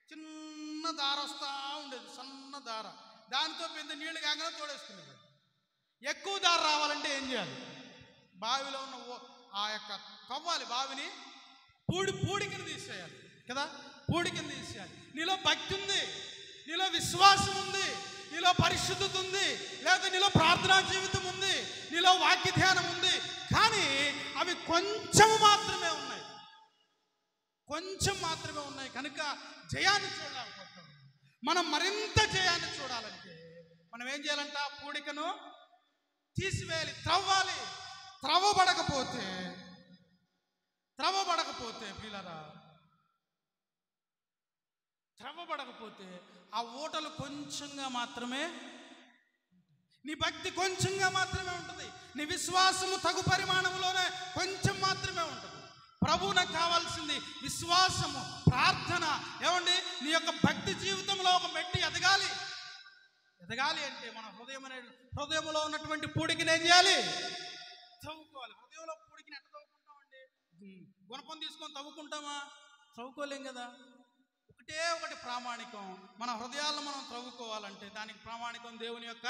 చిన్న దార వస్తూ ఉండేది, సన్న దార. దానితో పెద్ద నీళ్లు కాగానే తోడేసుకునేవాడు. ఎక్కువ దార రావాలంటే ఏం చేయాలి? బావిలో ఉన్న ఆ యొక్క తవ్వాలి, బావిని పూడికను తీసేయాలి కదా. పూడికను తీసేయాలి. నీలో భక్తి ఉంది, నీలో విశ్వాసం ఉంది, నీలో పరిశుద్ధత ఉంది, లేదా నీలో ప్రార్థనా జీవితం ఉంది, నీలో వాక్య ధ్యానం ఉంది. కానీ అవి కొంచెం మాత్రమే ఉన్నాయి కనుక జయాన్ని చూడలేకపోతాం. మనం మరింత జయాన్ని చూడాలంటే మనం ఏం చేయాలంట? పూడికను తీసివేయాలి, త్రవ్వాలి. త్రవ్వబడకపోతే పిల్లరా, త్రవ్వబడకపోతే ఆ ఊటలు కొంచెంగా మాత్రమే, నీ భక్తి కొంచెంగా మాత్రమే ఉంటుంది, నీ విశ్వాసము తగు పరిమాణంలోనే కొంచెం మాత్రమే ఉంటుంది. ప్రభువునకు కావాల్సింది విశ్వాసము, ప్రార్థన. ఏమండి, నీ యొక్క భక్తి జీవితంలో ఒక మెట్టు ఎదగాలి అంటే మన హృదయంలో ఉన్నటువంటి పూడికిని ఏం చేయాలి? తవ్వుకోవాలి. హృదయంలో పూడికిని ఎట్లా తవ్వుకుంటామండి? గుణపం తీసుకొని తవ్వుకుంటామా? త్రవ్వుకోలేం కదా. ఒకటే ఒకటి ప్రామాణికం. మన హృదయాలను మనం త్రవ్వుకోవాలంటే దానికి ప్రామాణికం దేవుని యొక్క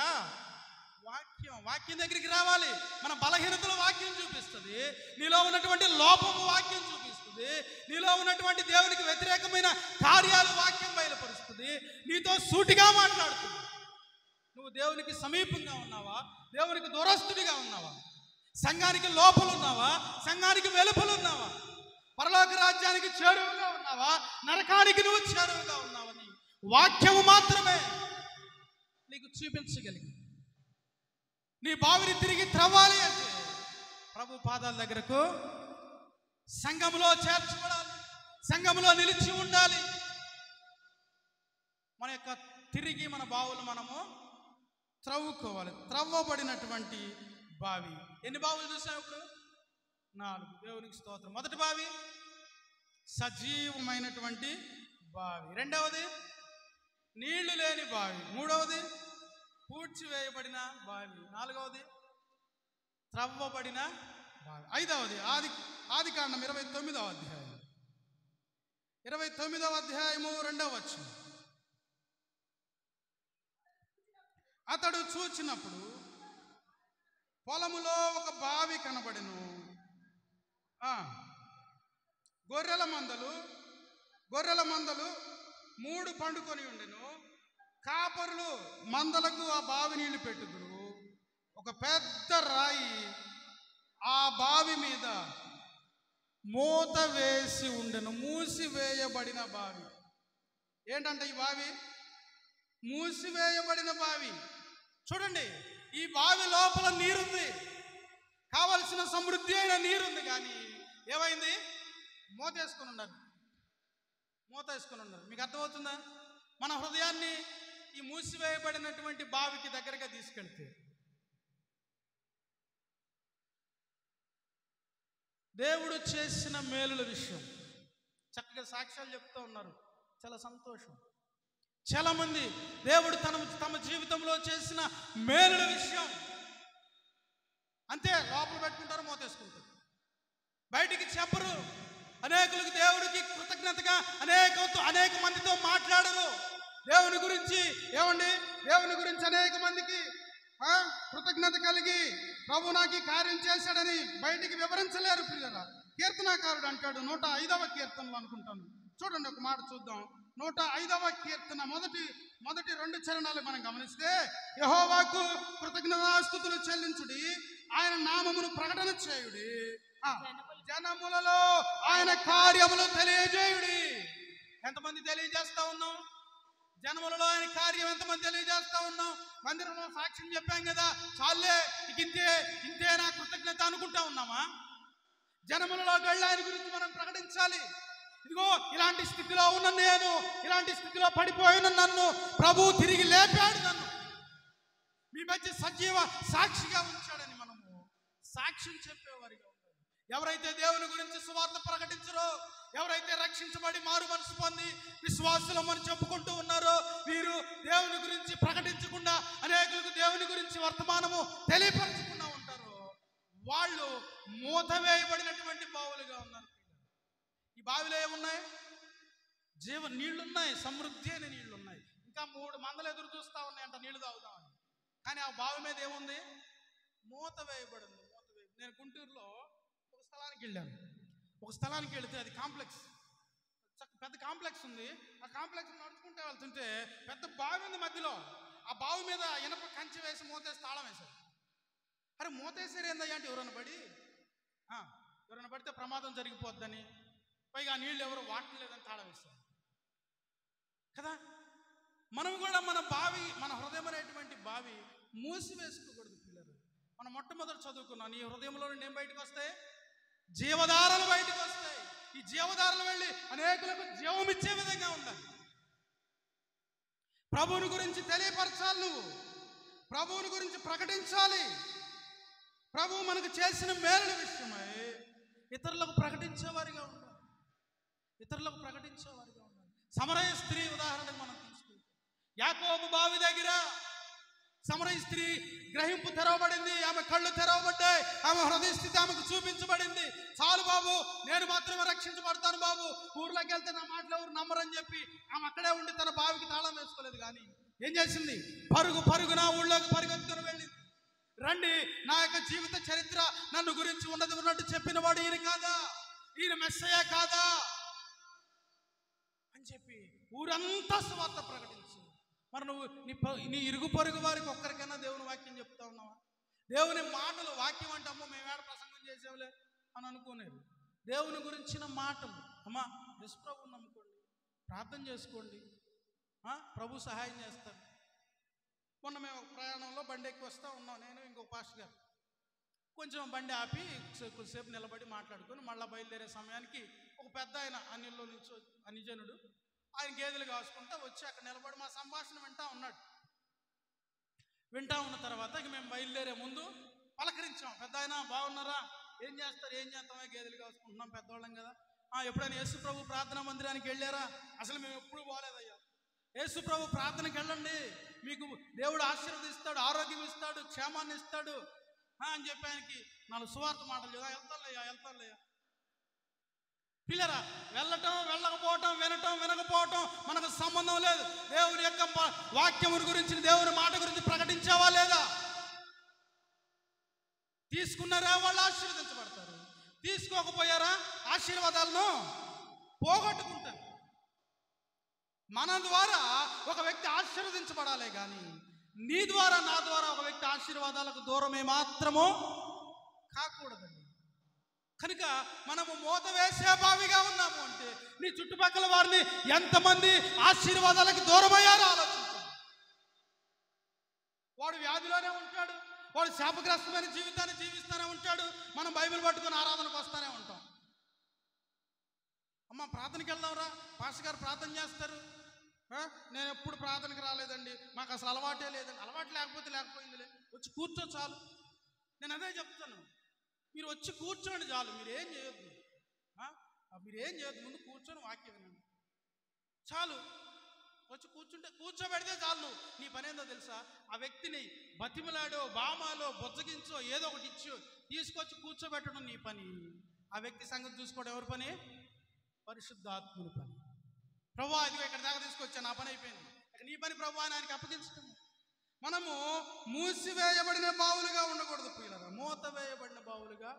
వాక్యం. వాక్యం దగ్గరికి రావాలి. మన బలహీనతల వాక్యం చూపిస్తుంది, నీలో ఉన్నటువంటి లోపము వాక్యం చూపిస్తుంది, నీలో ఉన్నటువంటి దేవునికి వ్యతిరేకమైన కార్యాలు వాక్యం బయలుపరుస్తుంది, నీతో సూటిగా మాట్లాడుతుంది. నువ్వు దేవునికి సమీపంగా ఉన్నావా, దేవునికి దూరస్తుడిగా ఉన్నావా, సంఘానికి లోపలున్నావా, సంఘానికి వెలుపలున్నావా, పరలోక రాజ్యానికి చేరువుగా ఉన్నావా, నరకానికి నువ్వు చేరువుగా ఉన్నావని వాక్యము మాత్రమే నీకు చూపించగలిగి నీ బావిని తిరిగి త్రవ్వాలి అంటే ప్రభు పాదాల దగ్గరకు సంఘములో చేర్చబడాలి, సంఘములో నిలిచి ఉండాలి. మన యొక్క తిరిగి మన బావులు మనము త్రవ్వుకోవాలి. త్రవ్వబడినటువంటి బావి. ఎన్ని బావులు చూసాం ఇప్పుడు? 4. దేవునికి స్తోత్రం. మొదటి బావి సజీవమైనటువంటి బావి. రెండవది నీళ్లు లేని బావి. మూడవది పూడ్చివేయబడిన బావి. నాలుగవది త్రవ్వబడిన బావి. ఐదవది ఆదికాండం 29వ అధ్యాయం 29వ అధ్యాయము 2వ వచనం. అతడు చూచినప్పుడు పొలములో ఒక బావి కనబడెను. గొర్రెల మందలు 3 పండుకొని ఉండెను. కాపరులు మందలకు ఆ బావి నీళ్లు పెట్టుదురు. ఒక పెద్ద రాయి ఆ బావి మీద మూత వేసి ఉండెను. మూసివేయబడిన బావి. ఏంటంటే ఈ బావి మూసివేయబడిన బావి. చూడండి, ఈ బావి లోపల నీరుంది, కావలసిన సమృద్ధి అయిన నీరుంది, కానీ ఏమైంది? మూతేసుకొని ఉన్నారు. మీకు అర్థమవుతుందా? మన హృదయాన్ని ఈ మూసివేయబడినటువంటి బావికి దగ్గరగా తీసుకెళ్తే దేవుడు చేసిన మేలుల విషయం చక్కగా సాక్ష్యాలు చెప్తూ ఉన్నారు. చాలా సంతోషం. చాలా మంది దేవుడు తమ జీవితంలో చేసిన మేలుల విషయం అంతే లోపల పెట్టుకుంటారు, మూతేసుకుంటారు, బయటికి చెప్పరు. అనేకులకు దేవుడికి కృతజ్ఞతగా అనేక మందితో మాట్లాడరు. దేవుని గురించి దేవుని గురించి అనేక మందికి కృతజ్ఞత కలిగి ప్రభు నాకు కార్యం చేశాడని బయటికి వివరించలేరు. ప్రియులారా, కీర్తనాకారుడు అంటాడు 105వ కీర్తనలో అనుకుంటాను. చూడండి, ఒక మాట చూద్దాం. 105వ కీర్తన మొదటి 2 చరణాలు మనం గమనిస్తే, యెహోవాకు కృతజ్ఞతాస్తుతులు చెల్లించుడి, ఆయన నామమును ప్రకటన చేయుడి, జనములలో ఆయన కార్యములు తెలియజేయుడి. ఎంతమంది తెలియజేస్తా ఉన్నాం? జనములలో ఆయన కార్యం ఎంతమంది తెలియజేస్తా ఉన్నాం? మందిరంలో సాక్ష్యం చెప్పాం కదా, చాలే ఇంతే నా కృతజ్ఞత అనుకుంటా ఉన్నామా? జనములలోకి వెళ్ళి ఆయన గురించి మనం ప్రకటించాలి. ఇదిగో ఇలాంటి స్థితిలో ఉన్న నేను, ఇలాంటి స్థితిలో పడిపోయిన నన్ను ప్రభు తిరిగి లేపాడు, నన్ను మీ మధ్య సజీవ సాక్షిగా ఉంచాడని మనము సాక్ష్యం చెప్పేవారిగా ఉండాలి. ఎవరైతే దేవుని గురించి సువార్త ప్రకటించరో, ఎవరైతే రక్షించబడి మారు మనసు పొంది విశ్వాసులం అని చెప్పుకుంటూ ఉన్నారో, వీరు దేవుని గురించి ప్రకటించకుండా అనేకులకు దేవుని గురించి వర్తమానము తెలియపరచకుండా ఉంటారో, వాళ్ళు మూత వేయబడినటువంటి బావులుగా ఉన్నారు. ఈ బావిలో ఏమున్నాయి? నీళ్లున్నాయి, సమృద్ధి అయిన నీళ్లున్నాయి. ఇంకా 3 మందలు ఎదురు చూస్తూ ఉన్నాయంట నీళ్లు తాగుదామని. కానీ ఆ బావి మీద ఏముంది? మూత వేయబడింది. నేను గుంటూరులో ఒక స్థలానికి వెళితే అది కాంప్లెక్స్, పెద్ద కాంప్లెక్స్ ఉంది. ఆ కాంప్లెక్స్ నడుచుకుంటే వెళ్తుంటే పెద్ద బావి ఉంది మధ్యలో. ఆ బావి మీద ఇనప కంచె వేసి మూతేసి తాళం వేశారు. అరే మూతేసారు ఏందయ్యా అంటే ఎవరైనా పడితే ప్రమాదం జరిగిపోద్దని, పైగా నీళ్ళు ఎవరు వాడలేదని తాళం వేస్తారు కదా. మనం కూడా మన హృదయం అనేటువంటి బావి మూసివేసుకోకూడదు పిల్లలు. మనం మొట్టమొదటి చదువుకున్నాం, నీ హృదయంలో నుండి ఏం బయటకు వస్తాయి? జీవధారలు బయటకు వస్తాయి. ఈ జీవధారలు వెళ్ళి అనేకులకు జీవం ఇచ్చే విధంగా ఉండాలి. ప్రభువుని గురించి తెలియపరచాలి, నువ్వు ప్రభువుని గురించి ప్రకటించాలి. ప్రభువు మనకు చేసిన మేలుల విషయమై ఇతరులకు ప్రకటించేవారిగా ఉండాలి. సమరయ స్త్రీ ఉదాహరణకు మనం తీసుకుంటాం. యాకోబు బావి దగ్గర సమరయ స్త్రీ గ్రహింపు తెరవబడింది, ఆమె కళ్ళు తెరవబడ్డాయి, ఆమె హృదయ స్థితి ఆమెకు చూపించబడింది. చాలు బాబు, నేను మాత్రమే రక్షించబడతాను బాబు, ఊర్లోకి వెళ్తే నా మాటలు ఎవరు నమ్మరని చెప్పి ఆమె అక్కడే ఉండి తన బావికి తాళం వేసుకోలేదు. కానీ ఏం చేసింది? పరుగున ఊళ్ళోకి పరిగెత్తుకుని వెళ్ళింది. రండి, నా యొక్క జీవిత చరిత్ర నన్ను గురించి ఉన్నట్టు చెప్పిన వాడు ఈయన కాదా, ఈయన మెస్సయ్య కాదా అని చెప్పి ఊరంతా సువార్త ప్రకటించు. మరి నువ్వు నీ ఇరుగు పొరుగు వారికి ఒక్కరికైనా దేవుని వాక్యం చెప్తా ఉన్నావా? దేవుని మాటలు, వాక్యం అంటే అమ్మో మేమేడ ప్రసంగం చేసేవులే అని అనుకోలేదు. దేవుని గురించిన మాటలు, అమ్మా యేసుప్రభువుని నమ్ముకోండి, ప్రార్థన చేసుకోండి, ప్రభు సహాయం చేస్తాడు. మొన్న మేము ప్రయాణంలో బండి ఎక్కి వస్తూ ఉన్నాం, నేను ఇంకొక పాస్టర్ గారు. కొంచెం బండి ఆపి కొద్దిసేపు నిలబడి మాట్లాడుకొని మళ్ళీ బయలుదేరే సమయానికి ఒక పెద్ద ఆయన అన్నిలో నుంచి అనిజనుడు, ఆయన గేదెలు కాసుకుంటా వచ్చి అక్కడ నిలబడి మా సంభాషణ వింటా ఉన్నాడు. వింటా ఉన్న తర్వాత ఇక మేము బయలుదేరే ముందు పలకరించాం. పెద్ద ఆయన బాగున్నారా, ఏం చేస్తామే, గేదెలు కాసుకుంటున్నాం, పెద్దవాళ్ళం కదా. ఎప్పుడైనా యేసు ప్రభు ప్రార్థనా మందిరానికి వెళ్ళారా? అసలు మేము ఎప్పుడు పోలేదయ్యా. యేసు ప్రభు ప్రార్థనకి వెళ్ళండి, మీకు దేవుడు ఆశీర్వదిస్తాడు, ఆరోగ్యం ఇస్తాడు, క్షేమాన్ని ఇస్తాడు అని చెప్పి ఆయనకి 4 సువార్త మాటలు కదా. వెళ్తానులేయా పిల్లరా. వెళ్ళటం, వెళ్ళకపోవటం, వినకపోవటం మనకు సంబంధం లేదు. దేవుని యొక్క వాక్యముని గురించి, దేవుని మాట గురించి ప్రకటించావా లేదా? తీసుకున్నారా, వాళ్ళు ఆశీర్వదించబడతారు. తీసుకోకపోయారా, ఆశీర్వాదాలను పోగొట్టుకుంటారు. మన ద్వారా ఒక వ్యక్తి ఆశీర్వదించబడాలి, కానీ నీ ద్వారా, నా ద్వారా ఒక వ్యక్తి ఆశీర్వాదాలకు దూరమే మాత్రమో కాకూడదండి. కనుక మనము మూత వేసే బావిగా ఉన్నాము అంటే నీ చుట్టుపక్కల వారిని ఎంతమంది ఆశీర్వాదాలకు దూరమయ్యారో ఆలోచించండి. వాడు వ్యాధిలోనే ఉంటాడు, వాడు శాపగ్రస్తమైన జీవితాన్ని జీవిస్తూనే ఉంటాడు, మనం బైబిల్ పట్టుకొని ఆరాధనకు వస్తూనే ఉంటాం. అమ్మ ప్రార్థనకి వెళ్దాంరా, పాస్టర్ గారు ప్రార్థన చేస్తారు. నేను ఎప్పుడు ప్రార్థనకి రాలేదండి, మాకు అసలు అలవాటే లేదండి. అలవాటు లేకపోయిందిలే, వచ్చి కూర్చో చాలు. నేను అదే చెప్తాను, మీరు వచ్చి కూర్చోండి చాలు, మీరేం చేయొద్దు, ముందు కూర్చొని వాక్యం వినండి చాలు. వచ్చి కూర్చోబెడితే చాలు. నువ్వు నీ పని ఏందో తెలుసా? ఆ వ్యక్తిని బతిమలాడో, బామాలో, బొజ్జగించో, ఏదో ఒకటి ఇచ్చో తీసుకొచ్చి కూర్చోబెట్టడం నీ పని. ఆ వ్యక్తి సంగతి చూసుకోవడం ఎవరి పని? పరిశుద్ధాత్ముని పని. ప్రభువా ఇదిగో ఇక్కడ దాకా తీసుకొచ్చాను, నా పని అయిపోయింది, నీ పని ప్రభువా అని ఆయనకి అప్పగించడం. మనము మూసివేయబడిన బావులుగా ఉండకూడదు పిల్లరా, మూత వేయబడిన బావులుగా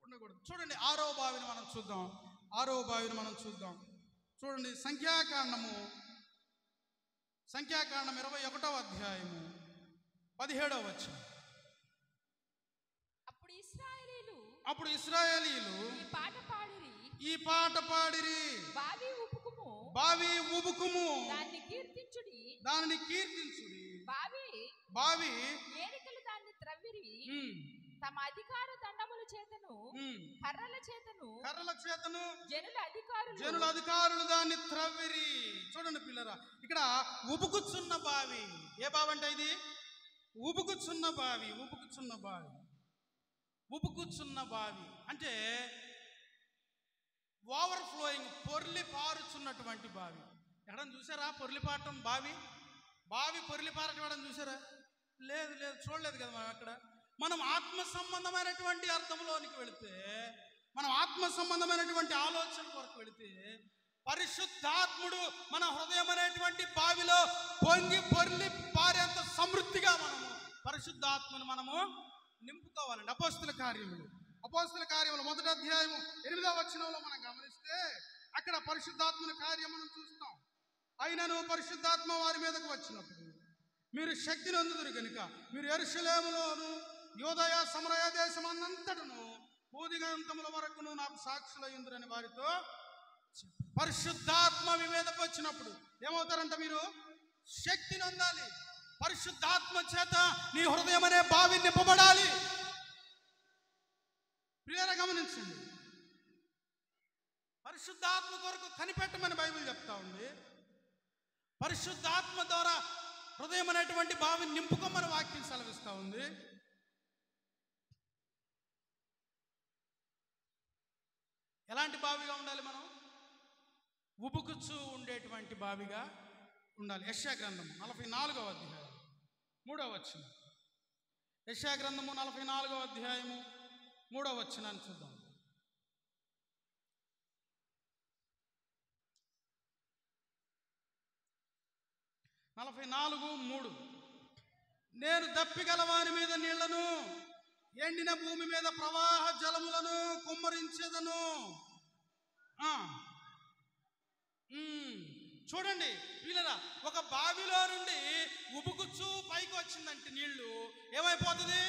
ఉండకూడదు. చూడండి 6వ బావిని మనం చూద్దాం. చూడండి సంఖ్యాకాండము 21వ అధ్యాయము 17వ వచనం. అప్పుడు ఇశ్రాయేలీయులు ఈ పాట పాడిరి, బావి ఉబుకుము, దానిని కీర్తించుడి, బావి ఏరికలు దాన్ని త్రవ్విరి, తమ అధికార దండముల చేతను కర్రల చేతను జనుల అధికారులు దాన్ని త్రవ్విరి. చూడండి పిల్లరా, ఇక్కడ ఉబుకుచున్న బావి. ఏ బావి అంటే ఇది? ఉబుకుచున్న బావి అంటే ఓవర్ ఫ్లోయింగ్, పొర్లి పారుచున్నటువంటి బావి. ఎక్కడన్నా చూసారా పొర్లిపారటం? బావి పొర్లి పారటం చూసారా? లేదు, చూడలేదు కదా మనం. అక్కడ మనం ఆత్మ సంబంధమైనటువంటి అర్థంలోనికి వెళితే, మనం ఆత్మ సంబంధమైనటువంటి ఆలోచన కొరకు వెళితే, పరిశుద్ధాత్ముడు మన హృదయం అనేటువంటి బావిలో పొంగి పొర్లి పారేంత సమృద్ధిగా మనము పరిశుద్ధాత్మను మనము నింపుకోవాలండి. అపోస్తుల కార్యములు 1వ అధ్యాయము 8వ వచనంలో మనం గమనిస్తే అక్కడ పరిశుద్ధాత్మని కార్యం మనం చూస్తాం. అయినను పరిశుద్ధాత్మ వారి మీదకు వచ్చినప్పుడు మీరు శక్తిని అందుదురు గనుక మీరు యెరూషలేములోను యూదయ సమరయ దేశమంతటను భూదిగంతముల వరకును నాకు సాక్షులయ్యుందురని వారితో చెప్పారు. పరిశుద్ధాత్మ మీ మీదకు వచ్చినప్పుడు ఏమవుతారంట? మీరు శక్తిని అందాలి. పరిశుద్ధాత్మ చేత నీ హృదయం అనే బావి నింపబడాలి. ప్రియరా గమనించండి, పరిశుద్ధాత్మ కొరకు కనిపెట్టమని బైబిల్ చెప్తా ఉంది. పరిశుద్ధాత్మ ద్వారా హృదయం అనేటువంటి బావిని నింపుకోమని వాక్యం సెలవిస్తూ ఉంది. ఎలాంటి బావిగా ఉండాలి మనం? ఉబుకుచు ఉండేటువంటి బావిగా ఉండాలి. యెషయా గ్రంథం 44వ అధ్యాయం 3వ వచనం. యెషయా గ్రంథము 44వ అధ్యాయము 3వ వచనాన్ని చూద్దాం. 44:3. నేను దప్పిగల వారి మీద నీళ్లను, ఎండిన భూమి మీద ప్రవాహ జలములను కుమ్మరించెదను. చూడండి వీళ్ళరా, ఒక బావిలో నుండి ఉబుకుచ్చు పైకి వచ్చిందంటే నీళ్లు ఏమైపోతుంది?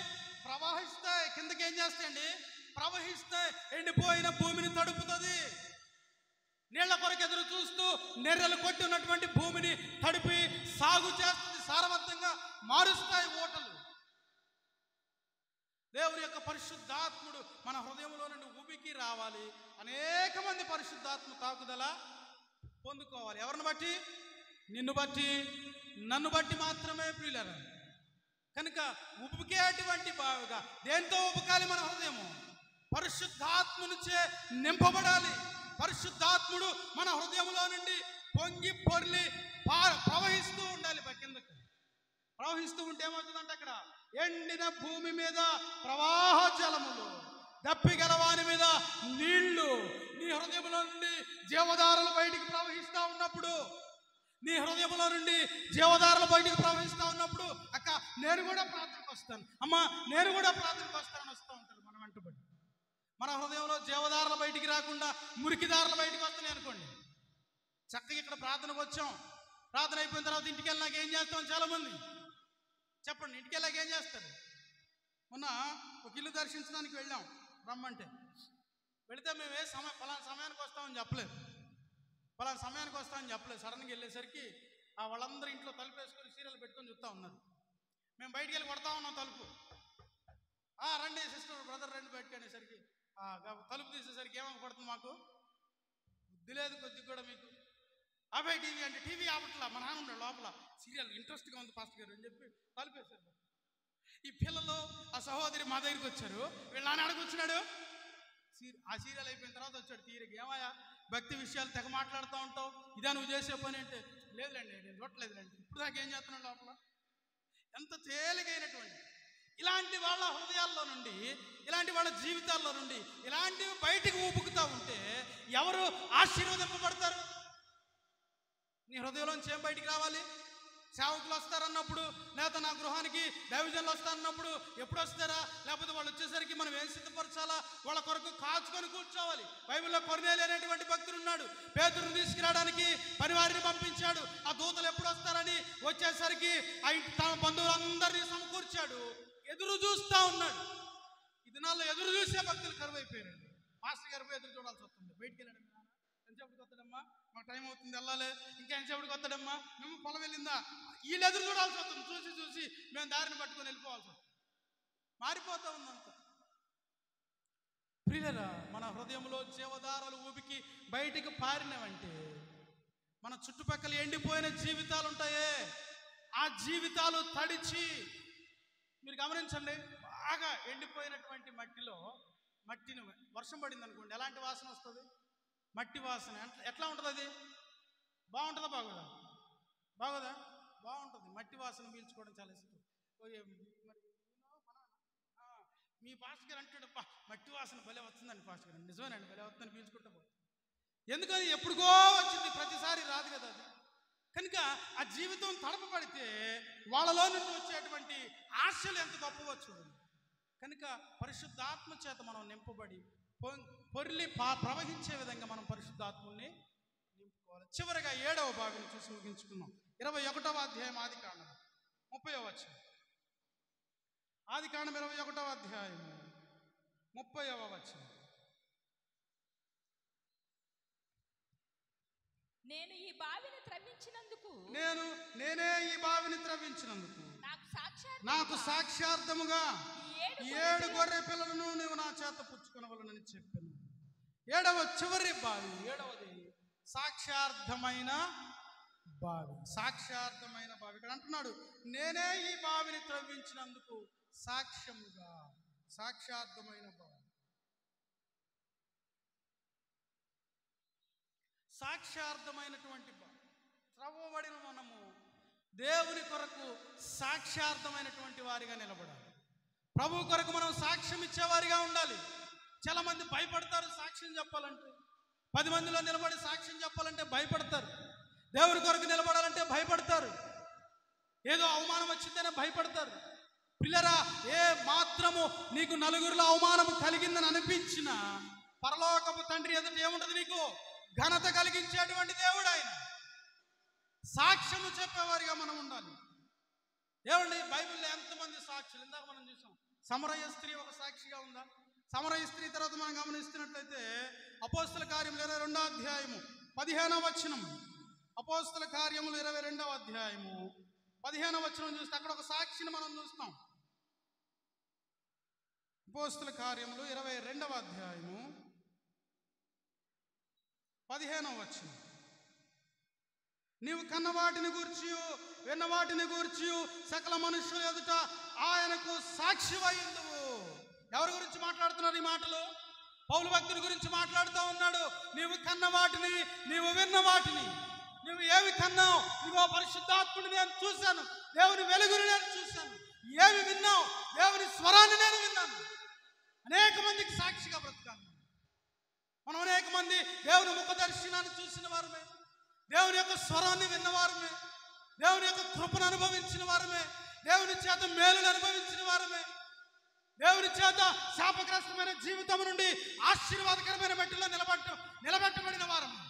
ప్రవహిస్తాయి. కిందకి ఏం చేస్తాయండి? ప్రవహిస్తాయి. ఎండిపోయిన భూమిని తడుపుతుంది. నీళ్ల కొరకు ఎదురు చూస్తూ నెర్రలు కొట్టి ఉన్నటువంటి భూమిని తడిపి సాగు చేస్తుంది. సారవంతంగా మారుస్తాయి ఓటలు. దేవుని యొక్క పరిశుద్ధాత్ముడు మన హృదయంలో నుండి ఉబికి రావాలి. అనేక మంది పరిశుద్ధాత్మ తాకుదల పొందుకోవాలి. ఎవరిని బట్టి? నిన్ను బట్టి, నన్ను బట్టి మాత్రమే ప్రియులారా. కనుక ఉబికేటువంటి బావిగా దేంతో ఉబకాలి? మన హృదయము పరిశుద్ధాత్మనుచే నింపబడాలి. పరిశుద్ధాత్ముడు మన హృదయంలో నుండి పొంగి పొర్లి ప్రవహిస్తూ ఉండాలి. కిందకి ప్రవహిస్తూ ఉంటే ఏమవుతుందంటే అక్కడ ఎండిన భూమి మీద ప్రవాహ జలములు, దప్పిగలవాని మీద నీళ్లు. నీ హృదయంలో నుండి జీవధారలు బయటికి ప్రవహిస్తూ ఉన్నప్పుడు, నీ హృదయంలో నుండి జీవధారలు బయటికి ప్రవహిస్తూ ఉన్నప్పుడు, అక్క నేను కూడా ప్రార్థనకు వస్తాను, అమ్మా నేను కూడా ప్రార్థనకు వస్తానని వస్తూ ఉంటారు. మనం వెంటబడి మన హృదయంలో జీవధారలు బయటికి రాకుండా మురికిదారులు బయటికి వస్తున్నాయి అనుకోండి. చక్కగా ఇక్కడ ప్రార్థనకు వచ్చాం, ప్రార్థన అయిపోయిన తర్వాత ఇంటికి వెళ్ళినాక ఏం చేస్తాం? చాలా మంది చెప్పండి, ఇంటికి వెళ్ళాక ఏం చేస్తారు? మొన్న ఒక ఇల్లు దర్శించడానికి వెళ్ళాం, రమ్మంటే వెళితే మేమే పలానా సమయానికి వస్తామని చెప్పలేదు. పలానా సమయానికి వస్తామని చెప్పలేదు. సడన్గా వెళ్ళేసరికి వాళ్ళందరూ ఇంట్లో తలుపు వేసుకొని సీరియల్ పెట్టుకొని చూస్తూ ఉన్నారు. మేము బయటికి వెళ్ళి కొడతా ఉన్నాం తలుపు. రండి సిస్టర్, బ్రదర్ రండి బయటకు అనేసరికి తలుపు తీసేసరికి ఏమో పడుతుంది మాకు? బుద్ధి లేదు కొద్దిగా కూడా మీకు. అబ్బాయి టీవీ అంటే టీవీ ఆపట్లా, మా నాన్న ఉన్నాడు లోపల, సీరియల్ ఇంట్రెస్ట్గా ఉంది పాస్టర్ గారు అని చెప్పి తలుపు వేశారు. ఈ పిల్లలు ఆ సహోదరి మా దగ్గరికి వచ్చారు. వీళ్ళ నాన్న అడుగుతున్నాడు. ఆ సీరియల్ అయిపోయిన తర్వాత వచ్చాడు తీరిక. ఏమయ్యా భక్తి విషయాలు తెగ మాట్లాడుతూ ఉంటావు, ఇదా నువ్వు చేసే పని అంటే? లేదులేండి నేను చూడలేదులేండి. ఇప్పుడు దాకా ఏం చేస్తున్నాడు లోపల? ఎంత తేలికైనటువంటి ఇలాంటి వాళ్ళ హృదయాల్లో నుండి, ఇలాంటి వాళ్ళ జీవితాల్లో నుండి ఇలాంటివి బయటికి ఊపుకుతూ ఉంటే ఎవరు ఆశీర్వదింపబడతారు? నీ హృదయంలోంచి ఏం బయటికి రావాలి? సేవకులు వస్తారన్నప్పుడు, లేకపోతే నా గృహానికి దైవజనులు వస్తారన్నప్పుడు ఎప్పుడు వస్తారా? లేకపోతే వాళ్ళు వచ్చేసరికి మనం ఏం సిద్ధపరచాలా? వాళ్ళ కొరకు కాచుకొని కూర్చోవాలి. బైబిల్లో కొర్నేలి అనేటువంటి భక్తుడు ఉన్నాడు. పేతురుని తీసుకురావడానికి పనివారిని పంపించాడు. ఆ దూతలు ఎప్పుడు వస్తారని వచ్చేసరికి తమ బంధువులందరినీ సమకూర్చాడు. ఎదురు చూస్తూ ఉన్నాడు. ఈ దినాల్లో ఎదురు చూసే భక్తులు కరువైపోయారండి. మాస్టర్ గారు ఎదురు చూడాల్సి వస్తుంది. బయటికి వెళ్ళాడు. ఎంతసేపటికి వస్తాడమ్మా? మాకు టైం అవుతుంది వెళ్ళాలి. ఇంకా ఎంతసేపటికి వస్తాడమ్మా? మేము పొలం వెళ్ళిందా? వీళ్ళు ఎదురు చూడాల్సి వస్తుంది. చూసి చూసి మేము దారిని పట్టుకొని వెళ్ళిపోవాల్సి వస్తుంది. మారిపోతూ ఉందంత. ప్రియులరా, మన హృదయంలో జీవధారలు ఊపికి బయటికి పారినవంటే మన చుట్టుపక్కల ఎండిపోయిన జీవితాలు ఉంటాయే, ఆ జీవితాలు తడిచి, మీరు గమనించండి, బాగా ఎండిపోయినటువంటి మట్టిని వర్షం పడింది అనుకోండి, ఎలాంటి వాసన వస్తుంది? మట్టి వాసన. ఎట్లా ఉంటుంది అది? బాగుంటుందా? బాగోదా? బాగోదా? బాగుంటుంది. మట్టి వాసన పీల్చుకోవడం చాలా ఇష్టం. మీ పాస్టర్ గారు అంటాడు, మట్టి వాసన భలే వస్తుందండి పాస్టర్ గారు. నిజమేనండి, భలే వస్తుందని పీల్చుకుంటా పోతుంది. ఎందుకని? ఎప్పుడుగో వచ్చింది, ప్రతిసారి రాదు కదా అది. కనుక ఆ జీవితం తడపబడితే వాళ్ళలో నుండి వచ్చేటువంటి ఆశలు ఎంత గొప్పవో చూడండి. కనుక పరిశుద్ధాత్మ చేత మనం నింపబడి పొర్లి ప్రవహించే విధంగా మనం పరిశుద్ధాత్మని నింపుకోవాలి. చివరిగా 7వ భాగం చూసి ముగించుకున్నాం. 21వ అధ్యాయం ఆదికాండం 30వ వచనం. ఆదికాండం 21వ అధ్యాయం 30వ వచనం. నేను ఈ బావిని త్రవ్వించినందుకు, నేనే ఈ బావిని త్రవ్వించినందుకు నాకు సాక్ష్యార్థముగా 7 గొర్రె పిల్లలను నువ్వు నా చేత పుచ్చుకొనవలనని చెప్పాను. 7వ చివరి బావి, 7వది సాక్ష్యార్థమైన బావి. సాక్ష్యార్థమైన బావి. ఇక్కడ అంటున్నాడు, నేనే ఈ బావిని త్రవ్వించినందుకు సాక్ష్యముగా. సాక్ష్యార్థమైన బావి. సాక్ష్యార్థమైనటువంటి బావి. త్రవ్వబడిన మనము దేవుని కొరకు సాక్ష్యార్థమైనటువంటి వారిగా నిలబడాలి. ప్రభు కొరకు మనం సాక్ష్యం ఇచ్చేవారిగా ఉండాలి. చాలా మంది భయపడతారు సాక్ష్యం చెప్పాలంటే. 10 మందిలో నిలబడి సాక్ష్యం చెప్పాలంటే భయపడతారు. దేవుని కొరకు నిలబడాలంటే భయపడతారు. ఏదో అవమానం వచ్చిందనే భయపడతారు. పిల్లరా, ఏ మాత్రము నీకు నలుగురిలో అవమానం కలిగిందని అనిపించిన పరలోకపు తండ్రి ఎదుట ఏముంటది? నీకు ఘనత కలిగించేటువంటి దేవుడు ఆయన. సాక్ష్యము చెప్పేవారిగా మనం ఉండాలి. ఏమండి, బైబిల్లో ఎంతమంది సాక్షులు? ఇందాక మనం చూసాం, సమరయ స్త్రీ ఒక సాక్షిగా ఉందా? సమరయ స్త్రీ తర్వాత మనం గమనిస్తున్నట్లయితే అపోస్తల కార్యములు 22వ అధ్యాయము 15వ వచనం. అపోస్తల కార్యములు 22వ అధ్యాయము 15వ వచనం చూస్తే అక్కడ ఒక సాక్షిని మనం చూస్తాం. అపోస్తల కార్యములు 22వ అధ్యాయము 15వ వచనం. నీవు కన్నవాటిని గూర్చి విన్నవాటిని గూర్చి సకల మనుషుల ఎదుట ఆయనకు సాక్షివైందువు. ఎవరి గురించి మాట్లాడుతున్నారు ఈ మాటలు? పౌలు భక్తుడి గురించి మాట్లాడుతూ ఉన్నాడు. నీవు కన్న వాటిని, నీవు విన్న వాటిని, నువ్వు ఏవి కన్నావు? ఇదిగో పరిశుద్ధాత్ముడిని నేను చూశాను, దేవుని వెలుగుని నేను చూశాను. ఏవి విన్నావు? దేవుని స్వరాన్ని నేను విన్నాను. అనేక మందికి సాక్షిగా బ్రతకాలి. మనం అనేక మంది దేవుని ముఖ దర్శనాన్ని చూసిన వారమే, దేవుని యొక్క స్వరాన్ని విన్నవారమే, దేవుని యొక్క కృపను అనుభవించిన వారమే, దేవుని చేత మేలును అనుభవించిన వారమే, దేవుని చేత శాపగ్రస్తమైన జీవితం నుండి ఆశీర్వాదకరమైన మెట్టులో నిలబెట్టబడిన వారమే.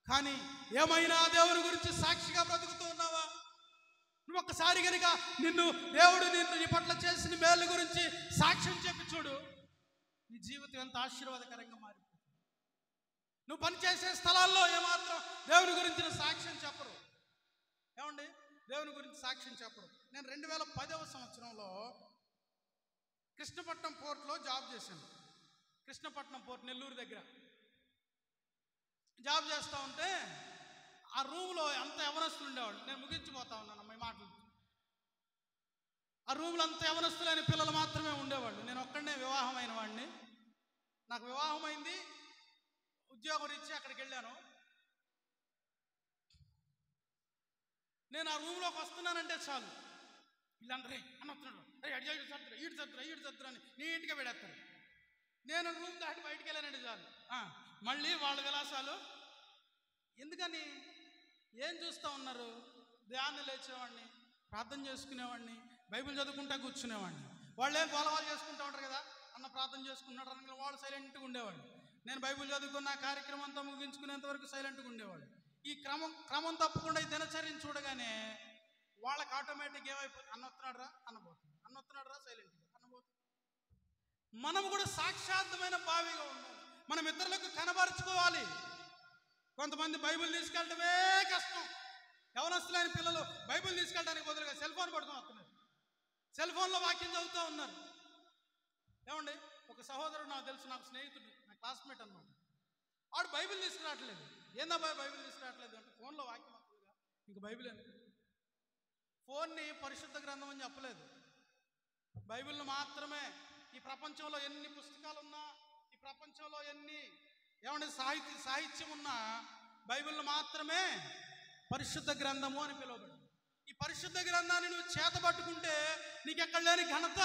కానీ ఏమైనా దేవుని గురించి సాక్షిగా బ్రతుకుతూ ఉన్నావా? నువ్వు ఒక్కసారి కనుక దేవుడు నీ పట్ల చేసిన మేలు గురించి సాక్ష్యం చెప్పి చూడు, నీ జీవితం ఎంత ఆశీర్వాదకరంగా మారిపోతుంది. నువ్వు పనిచేసే స్థలాల్లో ఏమాత్రం దేవుని గురించిన సాక్ష్యం చెప్పరు. ఏమండి, దేవుని గురించి సాక్ష్యం చెప్పరు. నేను 2010వ సంవత్సరంలో కృష్ణపట్నం పోర్ట్లో జాబ్ చేశాను. కృష్ణపట్నం పోర్ట్ నెల్లూరు దగ్గర జాబ్ చేస్తూ ఉంటే ఆ రూమ్లో అంత యవనస్తులు ఉండేవాళ్ళు. నేను ముగించిపోతా ఉన్నాను అమ్మాయి మాటలు. ఆ రూమ్లో అంత యవనస్తులైన పిల్లలు మాత్రమే ఉండేవాళ్ళు. నేను ఒక్కడనే వివాహమైన వాడిని. నాకు వివాహం అయింది, ఉద్యోగం ఇచ్చి అక్కడికి వెళ్ళాను. నేను ఆ రూమ్లోకి వస్తున్నానంటే చాలు, వీళ్ళందరూ అని వస్తున్నాడు, ఈడు సర్దురా అని నీట్గా పెడేస్తారు. నేను రూమ్ దాటి బయటికి వెళ్ళానంటే చాలు, మళ్ళీ వాళ్ళ విలాసాలు. ఎందుకని? ఏం చూస్తూ ఉన్నారు? ధ్యానం లేచేవాడిని, ప్రార్థన చేసుకునేవాడిని, బైబిల్ చదువుకుంటా కూర్చునేవాడిని. వాళ్ళు ఏం గోలవాళ్ళు చేసుకుంటూ ఉంటారు కదా, అన్న ప్రార్థన చేసుకున్నాడు అనగా వాళ్ళు సైలెంట్గా ఉండేవాళ్ళు. నేను బైబిల్ చదువుకున్న కార్యక్రమం అంతా ముగించుకునేంత వరకు సైలెంట్గా ఉండేవాళ్ళు. ఈ క్రమం తప్పకుండా ఈ దినచర్యను చూడగానే వాళ్ళకి ఆటోమేటిక్ ఏమైపోతుంది? అన్నొస్తున్నాడు రా సైలెంట్గా అన్నబోతుంది. మనం కూడా సాక్షాత్మైన భావిగా ఉండాలి. మనం ఇతరులకు కనబరుచుకోవాలి. కొంతమంది బైబిల్ తీసుకెళ్ళటమే కష్టం. యవనస్తులైన పిల్లలు బైబిల్ తీసుకెళ్ళడానికి బదులుగా సెల్ ఫోన్ పడుకొని వస్తున్నారు, సెల్ ఫోన్లో వాక్యం చదువుతూ ఉన్నారు. ఏమండి, ఒక సహోదరుడు నాకు తెలుసు, నాకు స్నేహితుడు, నా క్లాస్మేట్ అన్నమాట. వాడు బైబిల్ తీసుకురావట్లేదు. ఏందబ్బా బైబిల్ తీసుకురావట్లేదు అంటే, ఫోన్లో వాక్యం వస్తుందిగా, ఇంక బైబిల్ అని. ఫోన్ని పరిశుద్ధ గ్రంథం అని చెప్పలేదు, బైబిల్ను మాత్రమే. ఈ ప్రపంచంలో ఎన్ని పుస్తకాలు ఉన్నా, ఈ ప్రపంచంలో ఎన్ని సాహిత్యం ఉన్నా, బైబిల్ను మాత్రమే పరిశుద్ధ గ్రంథము అని పిలువబడింది. ఈ పరిశుద్ధ గ్రంథాన్ని నువ్వు చేతబట్టుకుంటే నీకెక్కడ లేని ఘనత,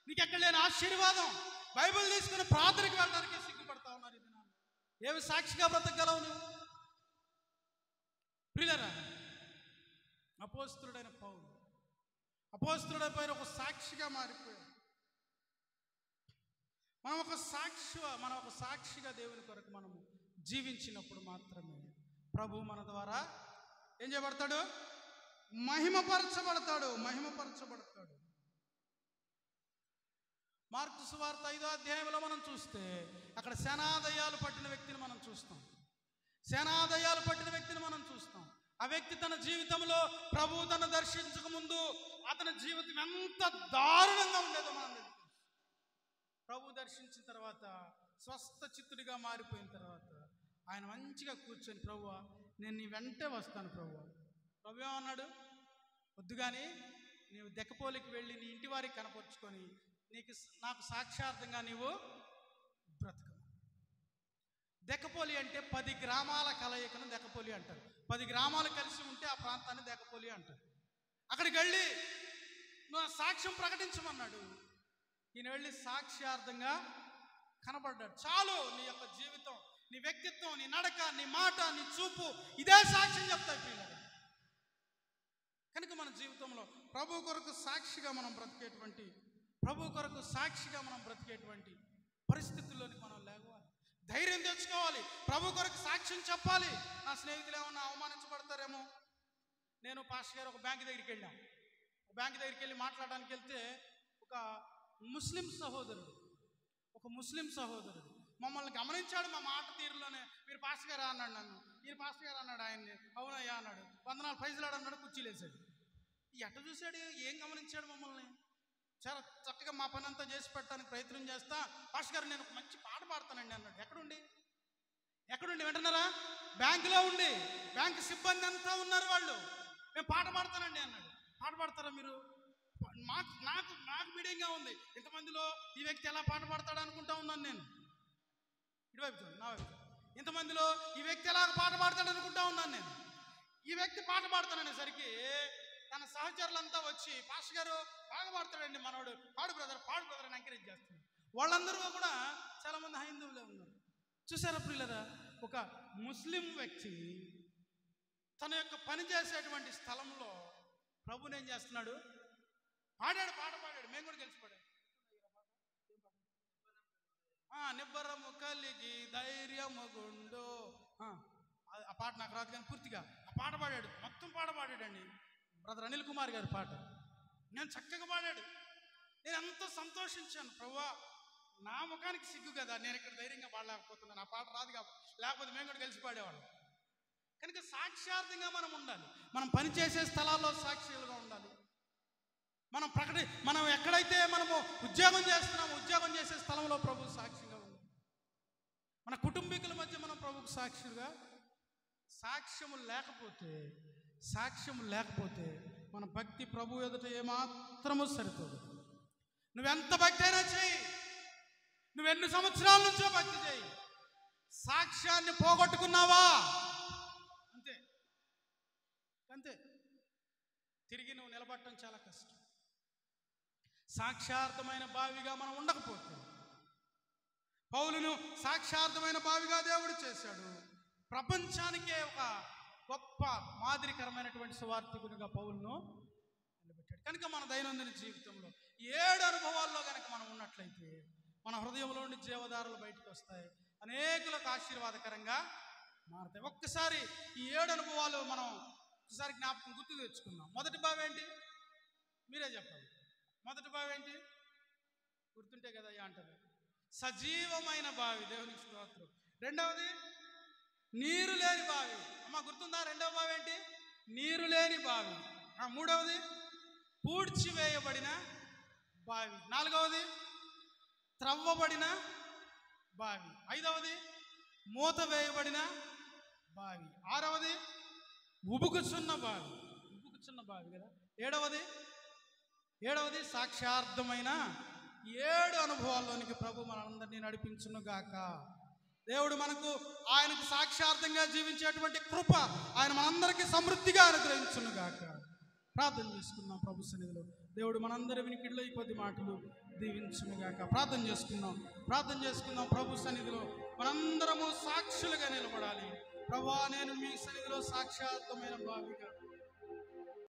నీకెక్కడ లేని ఆశీర్వాదం. బైబిల్ తీసుకుని ప్రార్థనకి వెళ్ళడానికి సిగ్గుపడతా ఉన్నారు. ఇది ఏమి సాక్షిగా బ్రతకగలవు నువ్వు? ప్రియులారా, అపోస్తలుడైన పౌలు అపోస్తలుడైన ఒక సాక్షిగా మారిపోయాడు. మనం ఒక సాక్షిగా దేవుని కొరకు మనము జీవించినప్పుడు మాత్రమే ప్రభు మన ద్వారా ఏం చేయబడతాడు? మహిమపరచబడతాడు. మార్కు సువార్త 5వ అధ్యాయంలో మనం చూస్తే అక్కడ సేనాదయాలు పట్టిన వ్యక్తిని మనం చూస్తాం. ఆ వ్యక్తి తన జీవితంలో ప్రభు తను దర్శించక ముందు అతని జీవితం ఎంత దారుణంగా ఉండేదో మనం తెలుసు. ప్రభు దర్శించిన తర్వాత స్వస్థ చిత్తుడిగా మారిపోయిన తర్వాత ఆయన మంచిగా కూర్చొని, ప్రభువా నేను నీ వెంటే వస్తాను ప్రభువా. ప్రభు ఏమన్నాడు? వద్దు కానీ నీవు దెక్కపోలికి వెళ్ళి నీ ఇంటి వారికి కనపరుచుకొని నాకు సాక్షార్థంగా నీవు బ్రతక. దెక్కపోలి అంటే 10 గ్రామాల కలయికను దెక్కపోలి అంటారు. 10 గ్రామాలు కలిసి ఉంటే ఆ ప్రాంతాన్ని దెక్కపోలి అంటారు. అక్కడికి వెళ్ళి నువ్వు సాక్ష్యం ప్రకటించమన్నాడు. ఈయన వెళ్ళి సాక్ష్యార్థంగా కనబడ్డాడు. చాలు, నీ యొక్క జీవితం, నీ వ్యక్తిత్వం, నీ నడక, నీ మాట, నీ చూపు ఇదే సాక్ష్యం చెప్తాయి పిల్లలు. కనుక మన జీవితంలో ప్రభు కొరకు సాక్షిగా మనం బ్రతికేటువంటి పరిస్థితుల్లోని మనం లేవాలి. ధైర్యం తెచ్చుకోవాలి. ప్రభు కొరకు సాక్ష్యం చెప్పాలి. నా స్నేహితులు ఏమన్నా అవమానించబడతారేమో. నేను పాస్టర్ గారు ఒక బ్యాంక్ దగ్గరికి వెళ్ళి మాట్లాడడానికి వెళ్తే ఒక ముస్లిం సహోదరుడు మమ్మల్ని గమనించాడు. మా మాట తీరులోనే, మీరు పాస్టర్ గారు అన్నాడు నన్ను. ఈయన పాస్టర్ గారు అన్నాడు ఆయన్ని. అవునయ్యా అన్నాడు. వందనాలు ప్రైజులాడు అన్నాడు. కుర్చీలేసాడు. ఎట్ట చూశాడు, ఏం గమనించాడు మమ్మల్ని? చాలా చక్కగా మా పని అంతా చేసి పెట్టడానికి ప్రయత్నం చేస్తా. పాస్టర్ గారు నేను ఒక మంచి పాట పాడతానండి అన్నాడు. ఎక్కడుండి వింటున్నారా? బ్యాంకులో ఉండి, బ్యాంకు సిబ్బంది అంతా ఉన్నారు వాళ్ళు. మేము పాట పాడతానండి అన్నాడు. పాట పాడతారా మీరు? నాకు మీడియంగా ఉంది. ఇంతమందిలో ఈ వ్యక్తి ఎలా పాట పాడతాడు అనుకుంటా ఉన్నాను నేను. ఇటువైపు నా వైపు. ఇంతమందిలో ఈ వ్యక్తి ఎలా పాట పాడతాడు అనుకుంటా ఉన్నాను నేను. ఈ వ్యక్తి పాట పాడతాననేసరికి తన సహచరులంతా వచ్చి, పాస్టర్ గారు బాగా పాడతాడండి మనోడు, పాడు బ్రదర్ అని ఎంకరేజ్ చేస్తున్నారు. వాళ్ళందరూ కూడా చాలా మంది హైందవులే ఉన్నారు. చూసారా ప్రియులరా? ఒక ముస్లిం వ్యక్తి తన యొక్క పని చేసేటువంటి స్థలంలో ప్రభుని ఏం చేస్తున్నాడు? పాట పాడాడు. మేము కూడా కలిసి పాడాడు. నిబ్బరము కలిగి ధైర్యము గుండు. ఆ పాట నాకు రాదు కానీ పూర్తిగా ఆ పాట పాడాడు. మొత్తం పాట పాడాడండి బ్రదర్ అనిల్ కుమార్ గారి పాట. నేను చక్కగా పాడాడు. నేను ఎంతో సంతోషించాను. ప్రభువా, నా ముఖానికి సిగ్గు కదా, నేను ఇక్కడ ధైర్యంగా పాడలేకపోతున్నాను. ఆ పాట రాదు కాబట్టి, లేకపోతే మేము కూడా కలిసి పాడేవాళ్ళం. కనుక సాక్ష్యార్థంగా మనం ఉండాలి. మనం పనిచేసే స్థలాల్లో సాక్షులుగా ఉండాలి. మనం ఎక్కడైతే మనము ఉద్యోగం చేస్తున్నామో ఉద్యోగం చేసే స్థలంలో ప్రభు సాక్షిగా ఉండాలి. మన కుటుంబీకుల మధ్య మనం ప్రభుకు సాక్షులుగా. సాక్ష్యము లేకపోతే మన భక్తి ప్రభు ఎదుట ఏమాత్రము సరిపోదు. నువ్వెంత భక్తి అయినా చేయి, నువ్వెన్ని సంవత్సరాల నుంచో భక్తి చేయి, సాక్ష్యాన్ని పోగొట్టుకున్నావా అంతే. తిరిగి నువ్వు నిలబడటం చాలా కష్టం. సాక్షార్థమైన బావిగా మనం ఉండకపోతే, పౌలును సాక్షార్థమైన బావిగా దేవుడు చేశాడు. ప్రపంచానికే ఒక గొప్ప మాదిరికరమైనటువంటి సువార్థికునిగా పౌలును నిలబెట్టాడు. కనుక మన దైనందిన జీవితంలో 7 అనుభవాల్లో కనుక మనం ఉన్నట్లయితే మన హృదయంలో నుండి జీవధారలు బయటకు వస్తాయి, అనేకులకు ఆశీర్వాదకరంగా మారుతాయి. ఒక్కసారి ఈ 7 అనుభవాలు మనం ఒకసారి జ్ఞాపకం గుర్తు తెచ్చుకుందాం. మొదటి బావి ఏంటి? మీరే చెప్పండి. మొదటి బావి ఏంటి? గుర్తుంటే కదా అయ్యా అంటారు. సజీవమైన బావి, దేవునికి స్తోత్రం. రెండవది నీరు లేని బావి. అమ్మ గుర్తుందా? రెండవ బావి ఏంటి? నీరు లేని బావి. మూడవది పూడ్చివేయబడిన బావి. నాలుగవది త్రవ్వబడిన బావి. ఐదవది మూత వేయబడిన బావి. ఆరవది ఉబుకుచున్న బావి కదా. ఏడవది సాక్షార్థమైన 7 అనుభవాల్లోనికి ప్రభు మనందరినీ నడిపించును గాక. దేవుడు ఆయనకు సాక్షార్థంగా జీవించేటువంటి కృప ఆయన మనందరికీ సమృద్ధిగా అనుగ్రహించును గాక. ప్రార్థన చేసుకుందాం ప్రభు సన్నిధిలో. దేవుడు మనందరి వినికిడిలో ఈ కొద్ది మాటలు దీవించును గాక. ప్రార్థన చేసుకుందాం ప్రభు సన్నిధిలో. మనందరము సాక్షులుగా నిలబడాలి. ప్రభువా, నేను మీ సన్నిధిలో సాక్షార్థమైన బావిగా